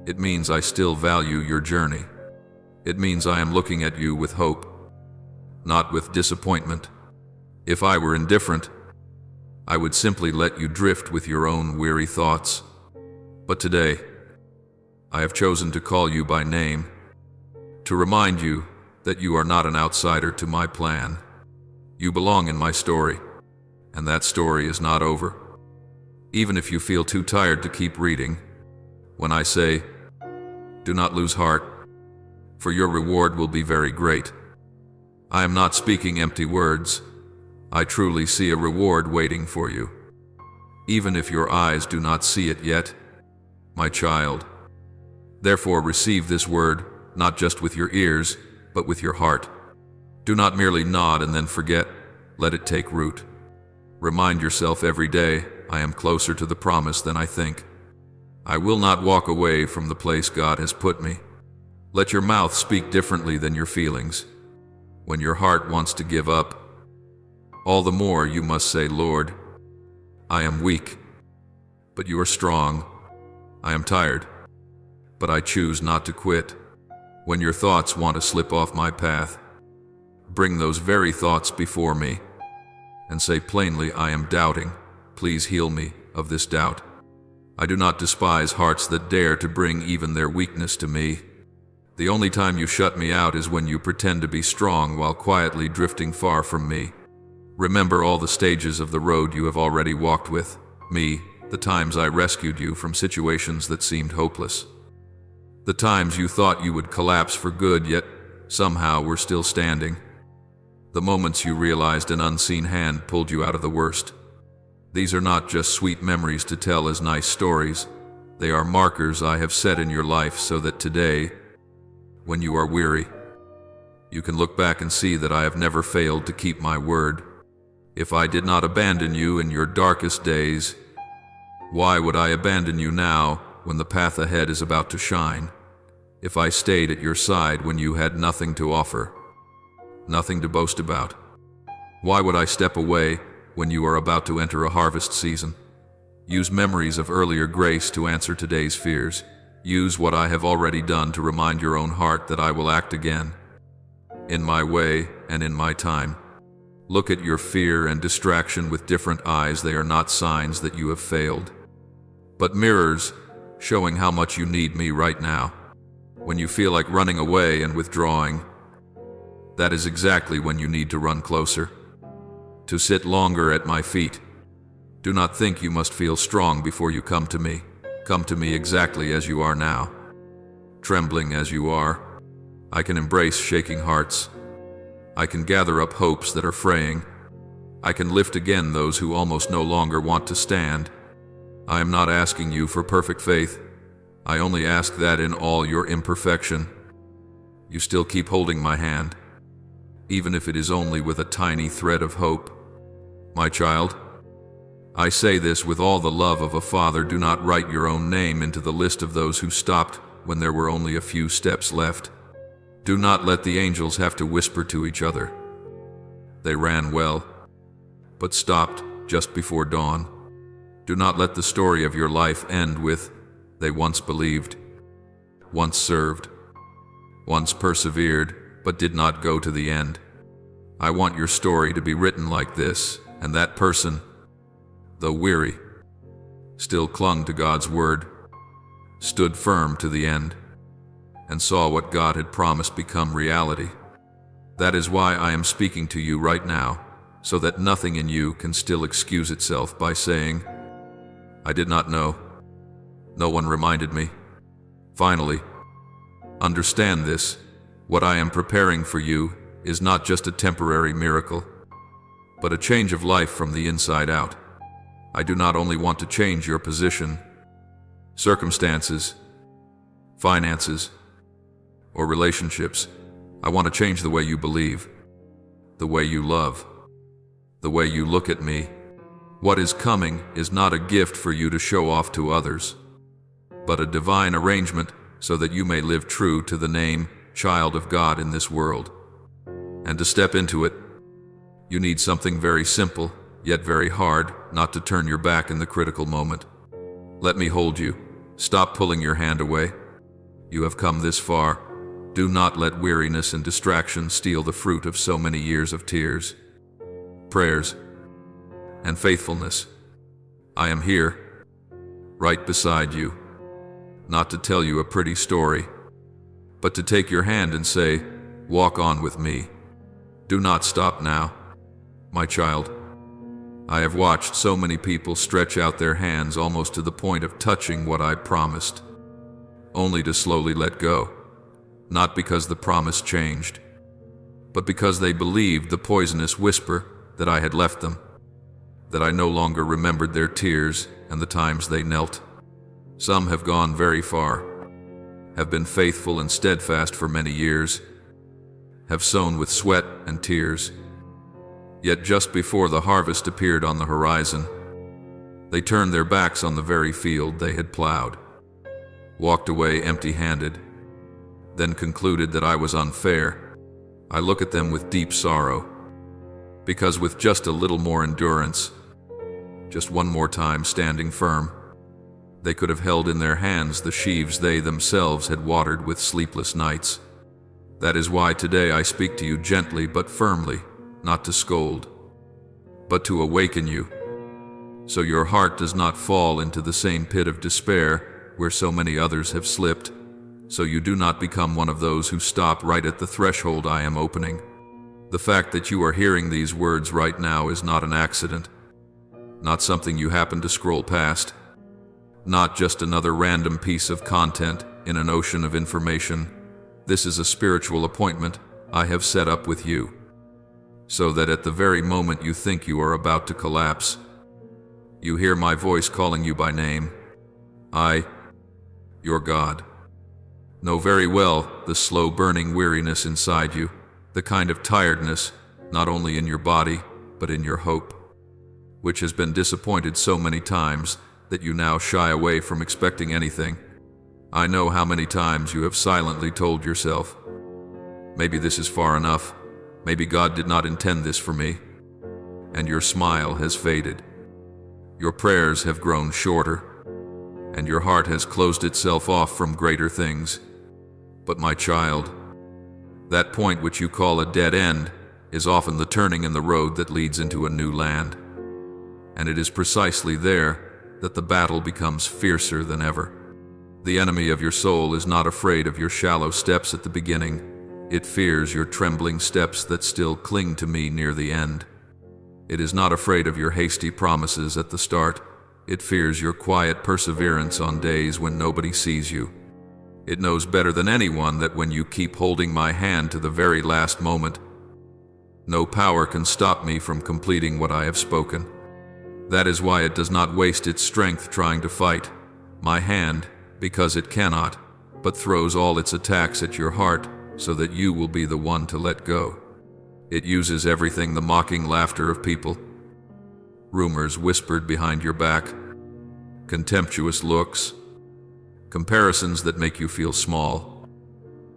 It means I still value your journey. It means I am looking at you with hope, not with disappointment. If I were indifferent, I would simply let you drift with your own weary thoughts. But today, I have chosen to call you by name, to remind you that you are not an outsider to my plan. You belong in my story, and that story is not over. Even if you feel too tired to keep reading, when I say, do not lose heart, for your reward will be very great. I am not speaking empty words. I truly see a reward waiting for you, even if your eyes do not see it yet, my child. Therefore receive this word, not just with your ears, but with your heart. Do not merely nod and then forget. Let it take root. Remind yourself every day, I am closer to the promise than I think. I will not walk away from the place God has put me. Let your mouth speak differently than your feelings. When your heart wants to give up, all the more you must say, Lord, I am weak, but you are strong. I am tired, but I choose not to quit. When your thoughts want to slip off my path, bring those very thoughts before me and say plainly, I am doubting. Please heal me of this doubt. I do not despise hearts that dare to bring even their weakness to me. The only time you shut me out is when you pretend to be strong while quietly drifting far from me. Remember all the stages of the road you have already walked with me, the times I rescued you from situations that seemed hopeless. The times you thought you would collapse for good, yet somehow were still standing. The moments you realized an unseen hand pulled you out of the worst. These are not just sweet memories to tell as nice stories. They are markers I have set in your life so that today, when you are weary, you can look back and see that I have never failed to keep my word. If I did not abandon you in your darkest days, why would I abandon you now when the path ahead is about to shine? If I stayed at your side when you had nothing to offer, nothing to boast about, why would I step away when you are about to enter a harvest season? Use memories of earlier grace to answer today's fears. Use what I have already done to remind your own heart that I will act again, in my way and in my time. Look at your fear and distraction with different eyes. They are not signs that you have failed, but mirrors showing how much you need me right now. When you feel like running away and withdrawing, that is exactly when you need to run closer, to sit longer at my feet. Do not think you must feel strong before you come to me. Come to me exactly as you are now. Trembling as you are, I can embrace shaking hearts. I can gather up hopes that are fraying. I can lift again those who almost no longer want to stand. I am not asking you for perfect faith. I only ask that in all your imperfection, you still keep holding my hand, even if it is only with a tiny thread of hope. My child, I say this with all the love of a father. Do not write your own name into the list of those who stopped when there were only a few steps left. Do not let the angels have to whisper to each other. They ran well, but stopped just before dawn. Do not let the story of your life end with, they once believed, once served, once persevered, but did not go to the end. I want your story to be written like this, and that person, though weary, still clung to God's word, stood firm to the end, and saw what God had promised become reality. That is why I am speaking to you right now, so that nothing in you can still excuse itself by saying, I did not know. No one reminded me. Finally, understand this. What I am preparing for you is not just a temporary miracle, but a change of life from the inside out. I do not only want to change your position, circumstances, finances, or relationships. I want to change the way you believe, the way you love, the way you look at me. What is coming is not a gift for you to show off to others, but a divine arrangement so that you may live true to the name child of God in this world. And to step into it, you need something very simple, yet very hard, not to turn your back in the critical moment. Let me hold you. Stop pulling your hand away. You have come this far. Do not let weariness and distraction steal the fruit of so many years of tears, prayers, and faithfulness. I am here, right beside you, not to tell you a pretty story, but to take your hand and say, walk on with me. Do not stop now, my child. I have watched so many people stretch out their hands almost to the point of touching what I promised, only to slowly let go, not because the promise changed, but because they believed the poisonous whisper that I had left them, that I no longer remembered their tears and the times they knelt. Some have gone very far, have been faithful and steadfast for many years, have sown with sweat and tears. Yet just before the harvest appeared on the horizon, they turned their backs on the very field they had plowed, walked away empty-handed, then concluded that I was unfair. I look at them with deep sorrow, because with just a little more endurance, just one more time standing firm, they could have held in their hands the sheaves they themselves had watered with sleepless nights. That is why today I speak to you gently but firmly, not to scold, but to awaken you, so your heart does not fall into the same pit of despair where so many others have slipped, so you do not become one of those who stop right at the threshold I am opening. The fact that you are hearing these words right now is not an accident, not something you happen to scroll past, not just another random piece of content in an ocean of information. This is a spiritual appointment I have set up with you, so that at the very moment you think you are about to collapse, you hear my voice calling you by name. I, your God, know very well the slow burning weariness inside you, the kind of tiredness, not only in your body, but in your hope, which has been disappointed so many times that you now shy away from expecting anything. I know how many times you have silently told yourself, maybe this is far enough, maybe God did not intend this for me, and your smile has faded. Your prayers have grown shorter, and your heart has closed itself off from greater things. But my child, that point which you call a dead end is often the turning in the road that leads into a new land. And it is precisely there that the battle becomes fiercer than ever. The enemy of your soul is not afraid of your shallow steps at the beginning. It fears your trembling steps that still cling to me near the end. It is not afraid of your hasty promises at the start. It fears your quiet perseverance on days when nobody sees you. It knows better than anyone that when you keep holding my hand to the very last moment, no power can stop me from completing what I have spoken. That is why it does not waste its strength trying to fight my hand, because it cannot, but throws all its attacks at your heart so that you will be the one to let go. It uses everything: the mocking laughter of people, rumors whispered behind your back, contemptuous looks, comparisons that make you feel small,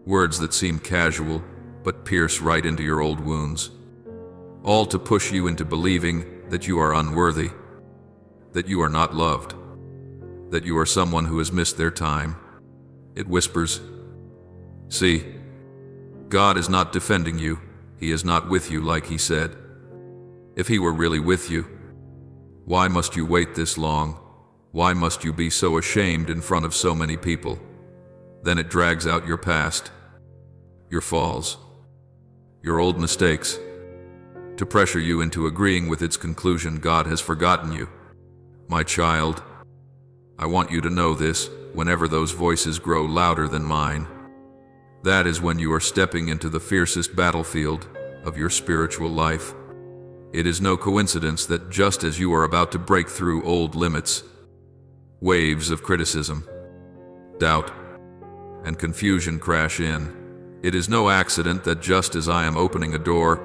words that seem casual but pierce right into your old wounds, all to push you into believing that you are unworthy, that you are not loved, that you are someone who has missed their time. It whispers, see, God is not defending you. He is not with you like he said. If he were really with you, why must you wait this long? Why must you be so ashamed in front of so many people? Then it drags out your past, your falls, your old mistakes, to pressure you into agreeing with its conclusion God has forgotten you. My child, I want you to know this: whenever those voices grow louder than mine, that is when you are stepping into the fiercest battlefield of your spiritual life. It is no coincidence that just as you are about to break through old limits, waves of criticism, doubt, and confusion crash in, It is no accident that just as I am opening a door,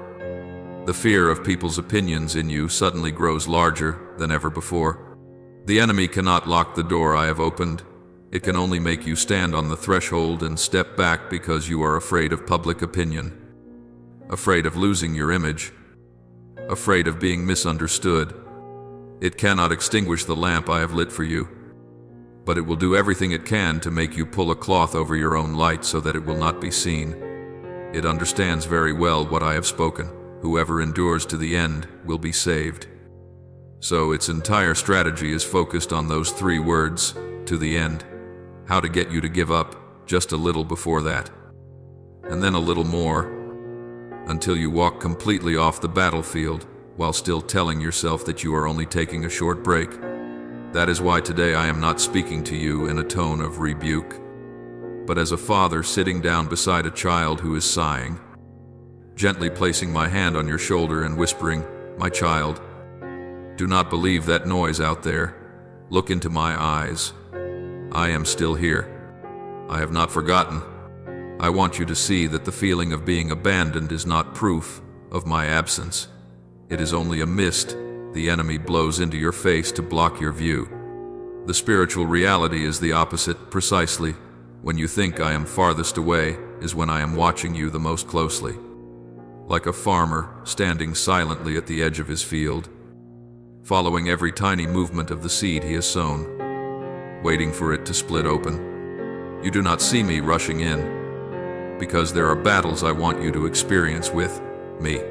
the fear of people's opinions in you suddenly grows larger than ever before. The enemy cannot lock the door I have opened. It can only make you stand on the threshold and step back because you are afraid of public opinion, afraid of losing your image, afraid of being misunderstood. It cannot extinguish the lamp I have lit for you, but it will do everything it can to make you pull a cloth over your own light so that it will not be seen. It understands very well what I have spoken. Whoever endures to the end will be saved. So its entire strategy is focused on those 3 words, to the end. How to get you to give up just a little before that, and then a little more, until you walk completely off the battlefield while still telling yourself that you are only taking a short break. That is why today I am not speaking to you in a tone of rebuke, but as a father sitting down beside a child who is sighing, gently placing my hand on your shoulder and whispering, "My child, do not believe that noise out there. Look into my eyes. I am still here. I have not forgotten. I want you to see that the feeling of being abandoned is not proof of my absence. It is only a mist the enemy blows into your face to block your view. The spiritual reality is the opposite precisely. When you think I am farthest away is when I am watching you the most closely. Like a farmer standing silently at the edge of his field, following every tiny movement of the seed he has sown, waiting for it to split open. You do not see me rushing in, because there are battles I want you to experience with me.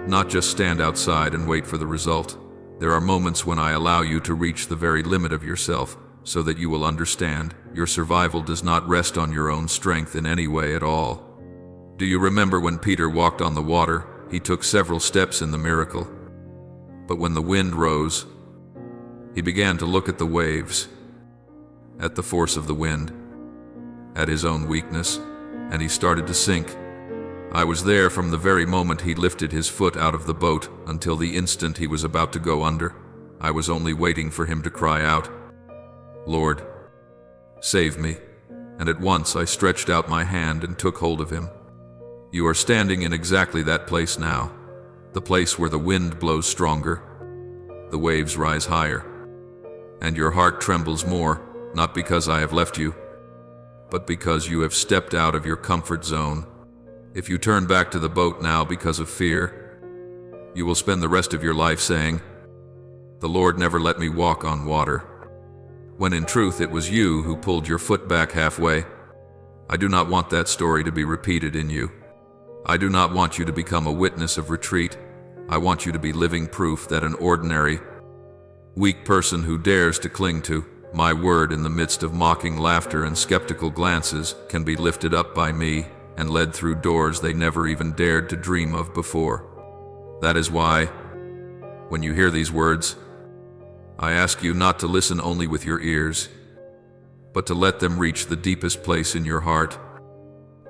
Not just stand outside and wait for the result. There are moments when I allow you to reach the very limit of yourself, so that you will understand your survival does not rest on your own strength in any way at all. Do you remember when Peter walked on the water? He took several steps in the miracle. But when the wind rose, he began to look at the waves, at the force of the wind, at his own weakness, and he started to sink. I was there from the very moment he lifted his foot out of the boat until the instant he was about to go under. I was only waiting for him to cry out, "Lord, save me." And at once I stretched out my hand and took hold of him. You are standing in exactly that place now, the place where the wind blows stronger, the waves rise higher, and your heart trembles more, not because I have left you, but because you have stepped out of your comfort zone. If you turn back to the boat now because of fear, you will spend the rest of your life saying, "The Lord never let me walk on water," when in truth it was you who pulled your foot back halfway. I do not want that story to be repeated in you. I do not want you to become a witness of retreat. I want you to be living proof that an ordinary, weak person who dares to cling to my word in the midst of mocking laughter and skeptical glances can be lifted up by me and led through doors they never even dared to dream of before. That is why, when you hear these words, I ask you not to listen only with your ears, but to let them reach the deepest place in your heart,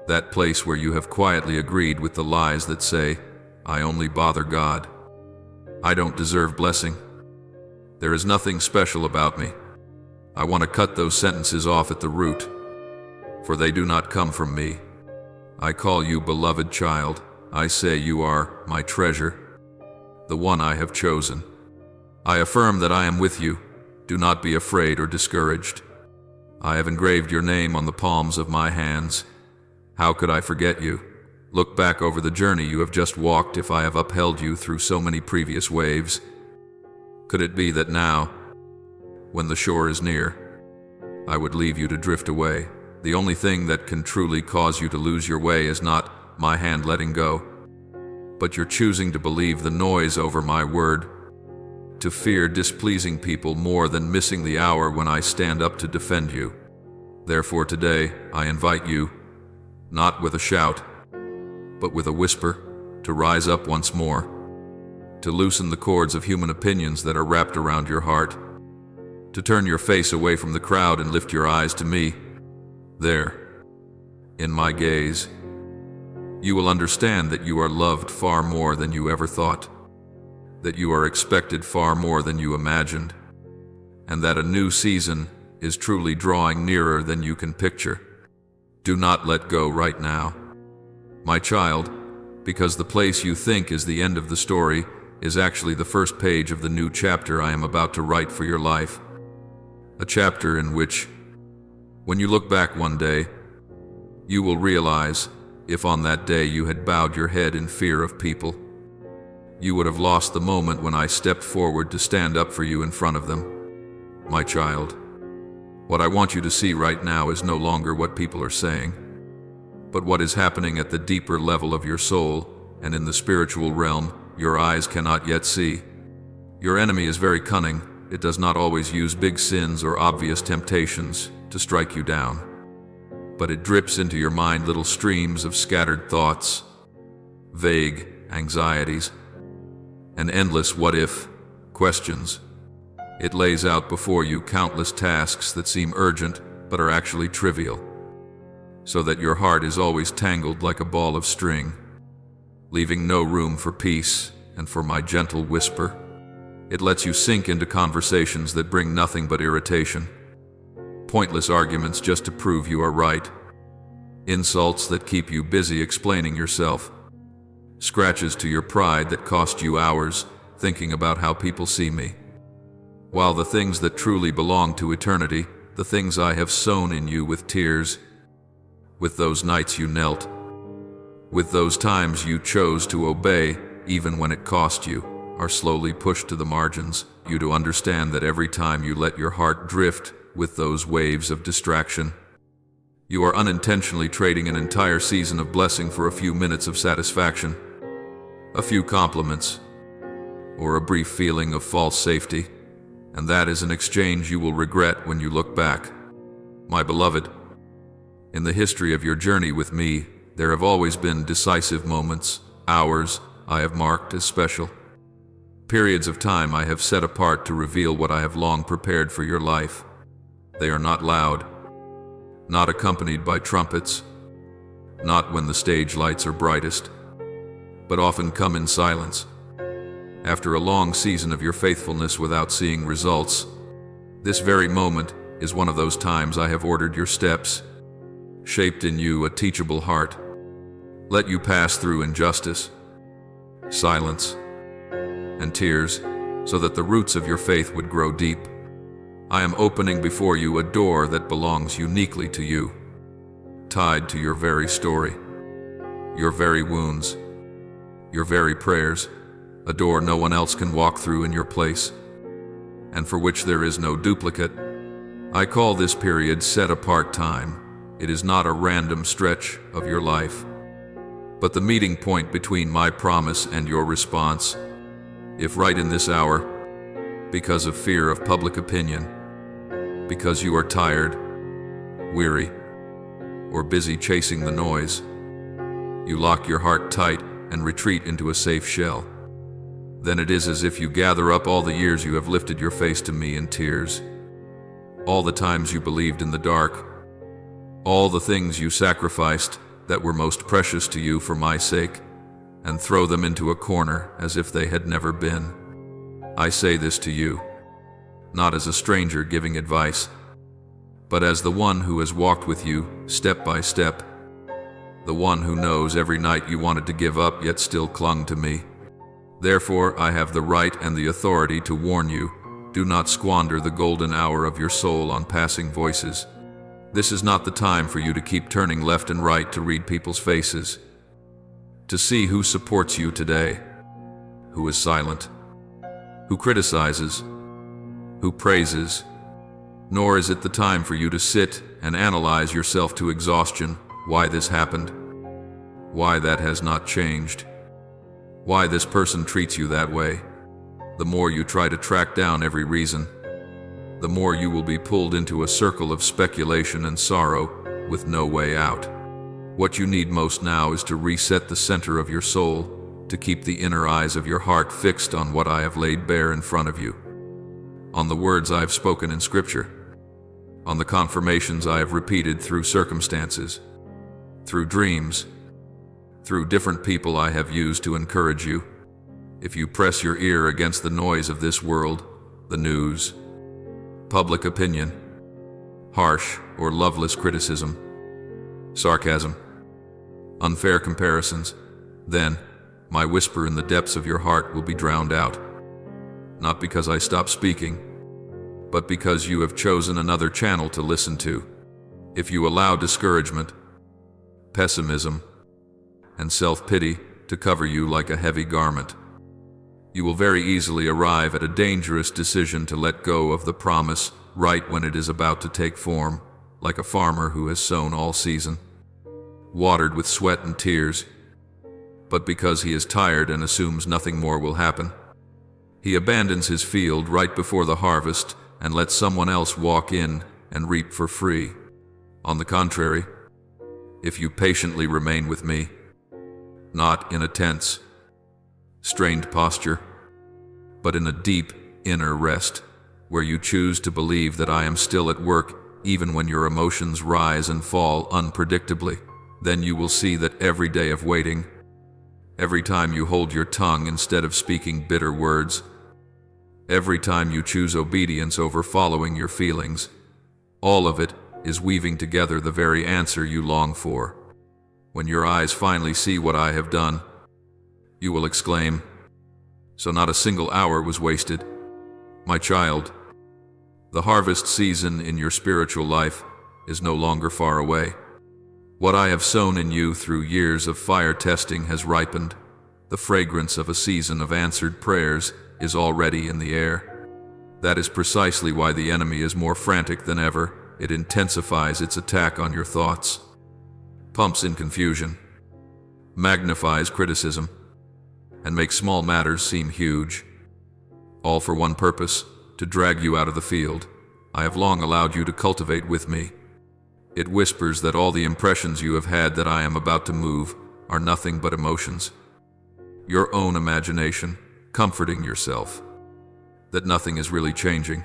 that place where you have quietly agreed with the lies that say, "I only bother God. I don't deserve blessing. There is nothing special about me." I want to cut those sentences off at the root, for they do not come from me. I call you beloved child. I say you are my treasure, the one I have chosen. I affirm that I am with you. Do not be afraid or discouraged. I have engraved your name on the palms of my hands. How could I forget you? Look back over the journey you have just walked if I have upheld you through so many previous waves. Could it be that now, when the shore is near, I would leave you to drift away? The only thing that can truly cause you to lose your way is not my hand letting go, but your choosing to believe the noise over my word, to fear displeasing people more than missing the hour when I stand up to defend you. Therefore today, I invite you, not with a shout, but with a whisper, to rise up once more, to loosen the cords of human opinions that are wrapped around your heart, to turn your face away from the crowd and lift your eyes to me. There, in my gaze, you will understand that you are loved far more than you ever thought, that you are expected far more than you imagined, and that a new season is truly drawing nearer than you can picture. Do not let go right now. My child, because the place you think is the end of the story is actually the first page of the new chapter I am about to write for your life. A chapter in which, when you look back one day, you will realize, if on that day you had bowed your head in fear of people, you would have lost the moment when I stepped forward to stand up for you in front of them. My child, what I want you to see right now is no longer what people are saying, but what is happening at the deeper level of your soul and in the spiritual realm your eyes cannot yet see. Your enemy is very cunning. It does not always use big sins or obvious temptations to strike you down, but it drips into your mind little streams of scattered thoughts, vague anxieties, and endless what-if questions. It lays out before you countless tasks that seem urgent but are actually trivial, so that your heart is always tangled like a ball of string, leaving no room for peace and for my gentle whisper. It lets you sink into conversations that bring nothing but irritation, pointless arguments just to prove you are right, insults that keep you busy explaining yourself, scratches to your pride that cost you hours thinking about how people see me. While the things that truly belong to eternity, the things I have sown in you with tears, with those nights you knelt, with those times you chose to obey even when it cost you, are slowly pushed to the margins, you to understand that every time you let your heart drift with those waves of distraction, you are unintentionally trading an entire season of blessing for a few minutes of satisfaction, a few compliments, or a brief feeling of false safety, and that is an exchange you will regret when you look back. My beloved, in the history of your journey with me, there have always been decisive moments, hours I have marked as special, periods of time I have set apart to reveal what I have long prepared for your life. They are not loud, not accompanied by trumpets, not when the stage lights are brightest, but often come in silence. After a long season of your faithfulness without seeing results, this very moment is one of those times I have ordered your steps, shaped in you a teachable heart, let you pass through injustice, silence, and tears, so that the roots of your faith would grow deep. I am opening before you a door that belongs uniquely to you, tied to your very story, your very wounds, your very prayers, a door no one else can walk through in your place, and for which there is no duplicate. I call this period set-apart time. It is not a random stretch of your life, but the meeting point between my promise and your response. If right in this hour, because of fear of public opinion, because you are tired, weary, or busy chasing the noise, you lock your heart tight and retreat into a safe shell, then it is as if you gather up all the years you have lifted your face to me in tears, all the times you believed in the dark, all the things you sacrificed that were most precious to you for my sake, and throw them into a corner as if they had never been. I say this to you, not as a stranger giving advice, but as the one who has walked with you step by step, the one who knows every night you wanted to give up yet still clung to me. Therefore, I have the right and the authority to warn you, do not squander the golden hour of your soul on passing voices. This is not the time for you to keep turning left and right to read people's faces, to see who supports you today, who is silent, who criticizes, who praises. Nor is it the time for you to sit and analyze yourself to exhaustion, why this happened, why that has not changed, why this person treats you that way. The more you try to track down every reason, the more you will be pulled into a circle of speculation and sorrow with no way out. What you need most now is to reset the center of your soul, to keep the inner eyes of your heart fixed on what I have laid bare in front of you, on the words I have spoken in Scripture, on the confirmations I have repeated through circumstances, through dreams, through different people I have used to encourage you. If you press your ear against the noise of this world, the news, public opinion, harsh or loveless criticism, sarcasm, unfair comparisons, then my whisper in the depths of your heart will be drowned out. Not because I stop speaking, but because you have chosen another channel to listen to. If you allow discouragement, pessimism, and self-pity to cover you like a heavy garment, you will very easily arrive at a dangerous decision to let go of the promise right when it is about to take form, like a farmer who has sown all season, watered with sweat and tears, but because he is tired and assumes nothing more will happen, he abandons his field right before the harvest and lets someone else walk in and reap for free. On the contrary, if you patiently remain with me, not in a tense, strained posture, but in a deep inner rest, where you choose to believe that I am still at work even when your emotions rise and fall unpredictably, then you will see that every day of waiting, every time you hold your tongue instead of speaking bitter words, every time you choose obedience over following your feelings, all of it is weaving together the very answer you long for. When your eyes finally see what I have done, you will exclaim, "So not a single hour was wasted." My child, the harvest season in your spiritual life is no longer far away. What I have sown in you through years of fire testing has ripened. The fragrance of a season of answered prayers is already in the air. That is precisely why the enemy is more frantic than ever. It intensifies its attack on your thoughts, pumps in confusion, magnifies criticism, and makes small matters seem huge. All for one purpose, to drag you out of the field I have long allowed you to cultivate with me. It whispers that all the impressions you have had that I am about to move are nothing but emotions. Your own imagination, comforting yourself that nothing is really changing,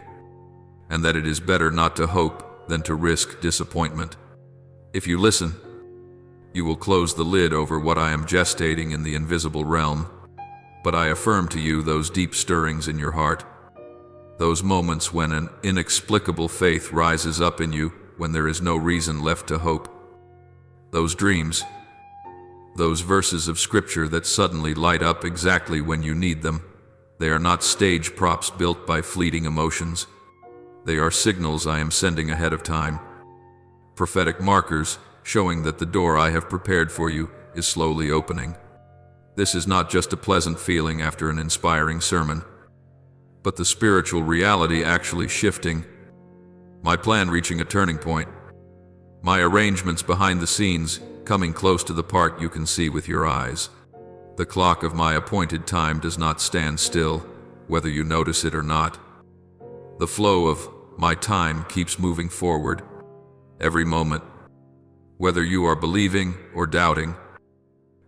and that it is better not to hope than to risk disappointment. If you listen, you will close the lid over what I am gestating in the invisible realm. But I affirm to you those deep stirrings in your heart, those moments when an inexplicable faith rises up in you when there is no reason left to hope, those dreams, those verses of scripture that suddenly light up exactly when you need them. They are not stage props built by fleeting emotions. They are signals I am sending ahead of time, prophetic markers showing that the door I have prepared for you is slowly opening. This is not just a pleasant feeling after an inspiring sermon, but the spiritual reality actually shifting, my plan reaching a turning point, my arrangements behind the scenes coming close to the part you can see with your eyes. The clock of my appointed time does not stand still, whether you notice it or not. The flow of my time keeps moving forward. Every moment, whether you are believing or doubting,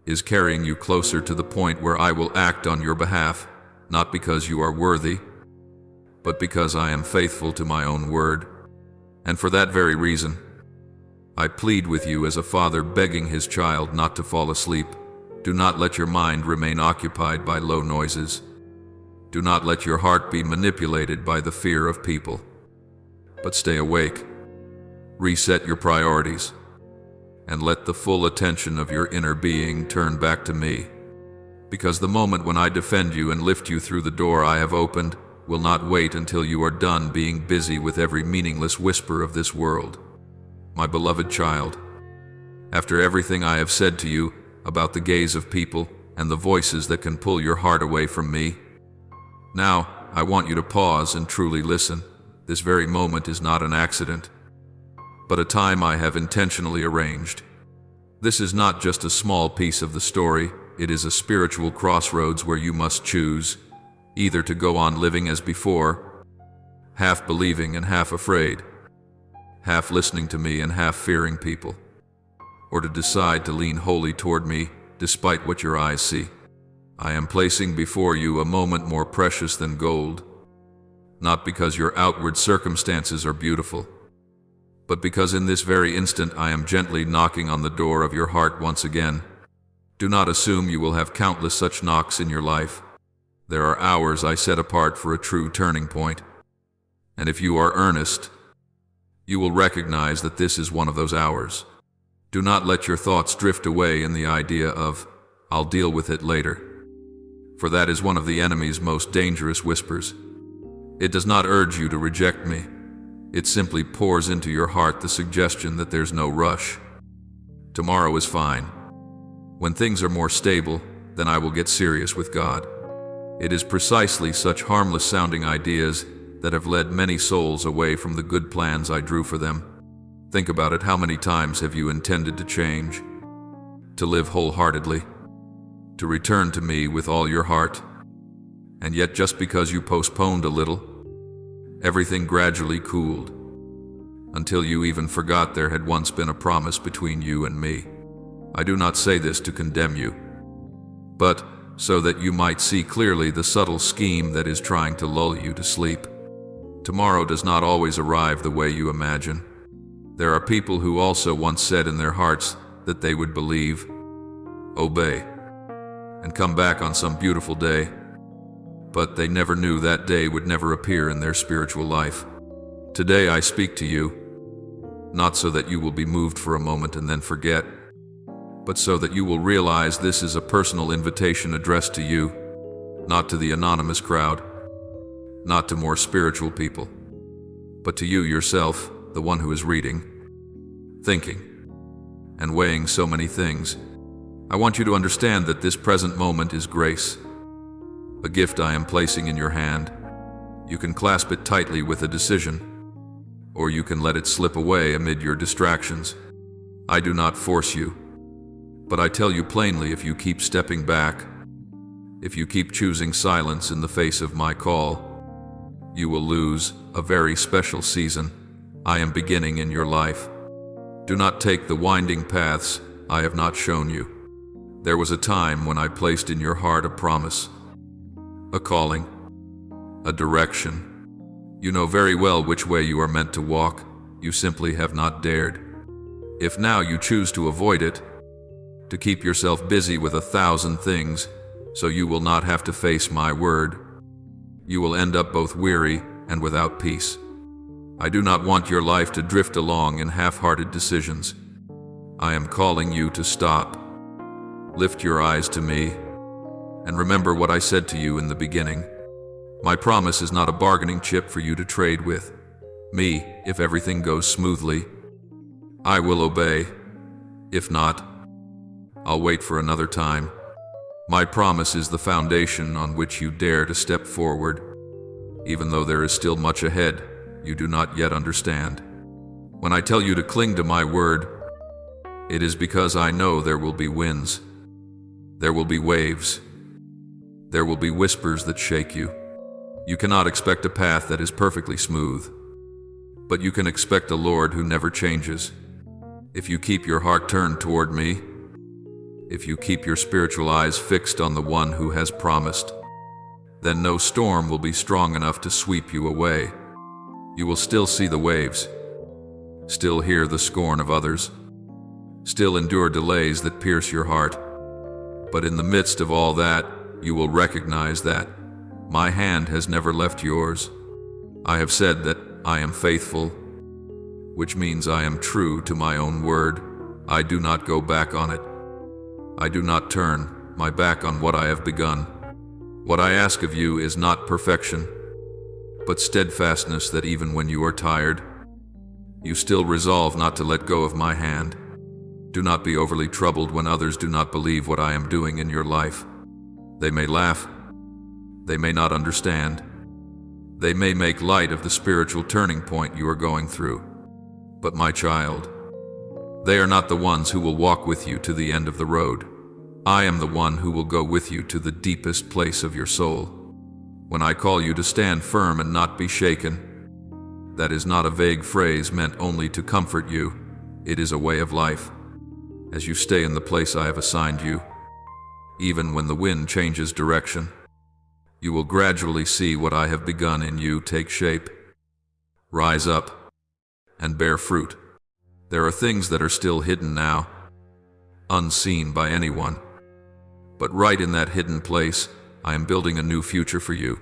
is carrying you closer to the point where I will act on your behalf, not because you are worthy, but because I am faithful to my own word. And for that very reason, I plead with you as a father begging his child not to fall asleep. Do not let your mind remain occupied by low noises. Do not let your heart be manipulated by the fear of people, but stay awake. Reset your priorities, and let the full attention of your inner being turn back to me. Because the moment when I defend you and lift you through the door I have opened will not wait until you are done being busy with every meaningless whisper of this world. My beloved child, after everything I have said to you about the gaze of people and the voices that can pull your heart away from me, now I want you to pause and truly listen. This very moment is not an accident, but a time I have intentionally arranged. This is not just a small piece of the story, it is a spiritual crossroads where you must choose, either to go on living as before, half believing and half afraid, half listening to me and half fearing people, or to decide to lean wholly toward me despite what your eyes see. I am placing before you a moment more precious than gold, not because your outward circumstances are beautiful, but because in this very instant I am gently knocking on the door of your heart once again. Do not assume you will have countless such knocks in your life. There are hours I set apart for a true turning point, and if you are earnest, you will recognize that this is one of those hours. Do not let your thoughts drift away in the idea of, "I'll deal with it later," for that is one of the enemy's most dangerous whispers. It does not urge you to reject me. It simply pours into your heart the suggestion that there's no rush. Tomorrow is fine. When things are more stable, then I will get serious with God. It is precisely such harmless-sounding ideas that have led many souls away from the good plans I drew for them. Think about it. How many times have you intended to change, to live wholeheartedly, to return to me with all your heart? And yet, just because you postponed a little, everything gradually cooled, until you even forgot there had once been a promise between you and me. I do not say this to condemn you, but so that you might see clearly the subtle scheme that is trying to lull you to sleep. Tomorrow does not always arrive the way you imagine. There are people who also once said in their hearts that they would believe, obey, and come back on some beautiful day, but they never knew that day would never appear in their spiritual life. Today I speak to you, not so that you will be moved for a moment and then forget, but so that you will realize this is a personal invitation addressed to you, not to the anonymous crowd, not to more spiritual people, but to you yourself, the one who is reading, thinking, and weighing so many things. I want you to understand that this present moment is grace, a gift I am placing in your hand. You can clasp it tightly with a decision, or you can let it slip away amid your distractions. I do not force you, but I tell you plainly, if you keep stepping back, if you keep choosing silence in the face of my call, you will lose a very special season I am beginning in your life. Do not take the winding paths I have not shown you. There was a time when I placed in your heart a promise, a calling, a direction. You know very well which way you are meant to walk, you simply have not dared. If now you choose to avoid it, to keep yourself busy with 1,000 things, so you will not have to face my word, you will end up both weary and without peace. I do not want your life to drift along in half-hearted decisions. I am calling you to stop. Lift your eyes to me, and remember what I said to you in the beginning. My promise is not a bargaining chip for you to trade with. Me, if everything goes smoothly, I will obey. If not, I'll wait for another time. My promise is the foundation on which you dare to step forward, even though there is still much ahead you do not yet understand. When I tell you to cling to my word, it is because I know there will be winds, there will be waves, there will be whispers that shake you. You cannot expect a path that is perfectly smooth, but you can expect a Lord who never changes. If you keep your heart turned toward me, if you keep your spiritual eyes fixed on the one who has promised, then no storm will be strong enough to sweep you away. You will still see the waves, still hear the scorn of others, still endure delays that pierce your heart. But in the midst of all that, you will recognize that my hand has never left yours. I have said that I am faithful, which means I am true to my own word. I do not go back on it. I do not turn my back on what I have begun. What I ask of you is not perfection, but steadfastness, that even when you are tired, you still resolve not to let go of my hand. Do not be overly troubled when others do not believe what I am doing in your life. They may laugh, they may not understand, they may make light of the spiritual turning point you are going through. But my child, they are not the ones who will walk with you to the end of the road. I am the one who will go with you to the deepest place of your soul. When I call you to stand firm and not be shaken, that is not a vague phrase meant only to comfort you. It is a way of life. As you stay in the place I have assigned you, even when the wind changes direction, you will gradually see what I have begun in you take shape, rise up, and bear fruit. There are things that are still hidden now, unseen by anyone. But right in that hidden place, I am building a new future for you.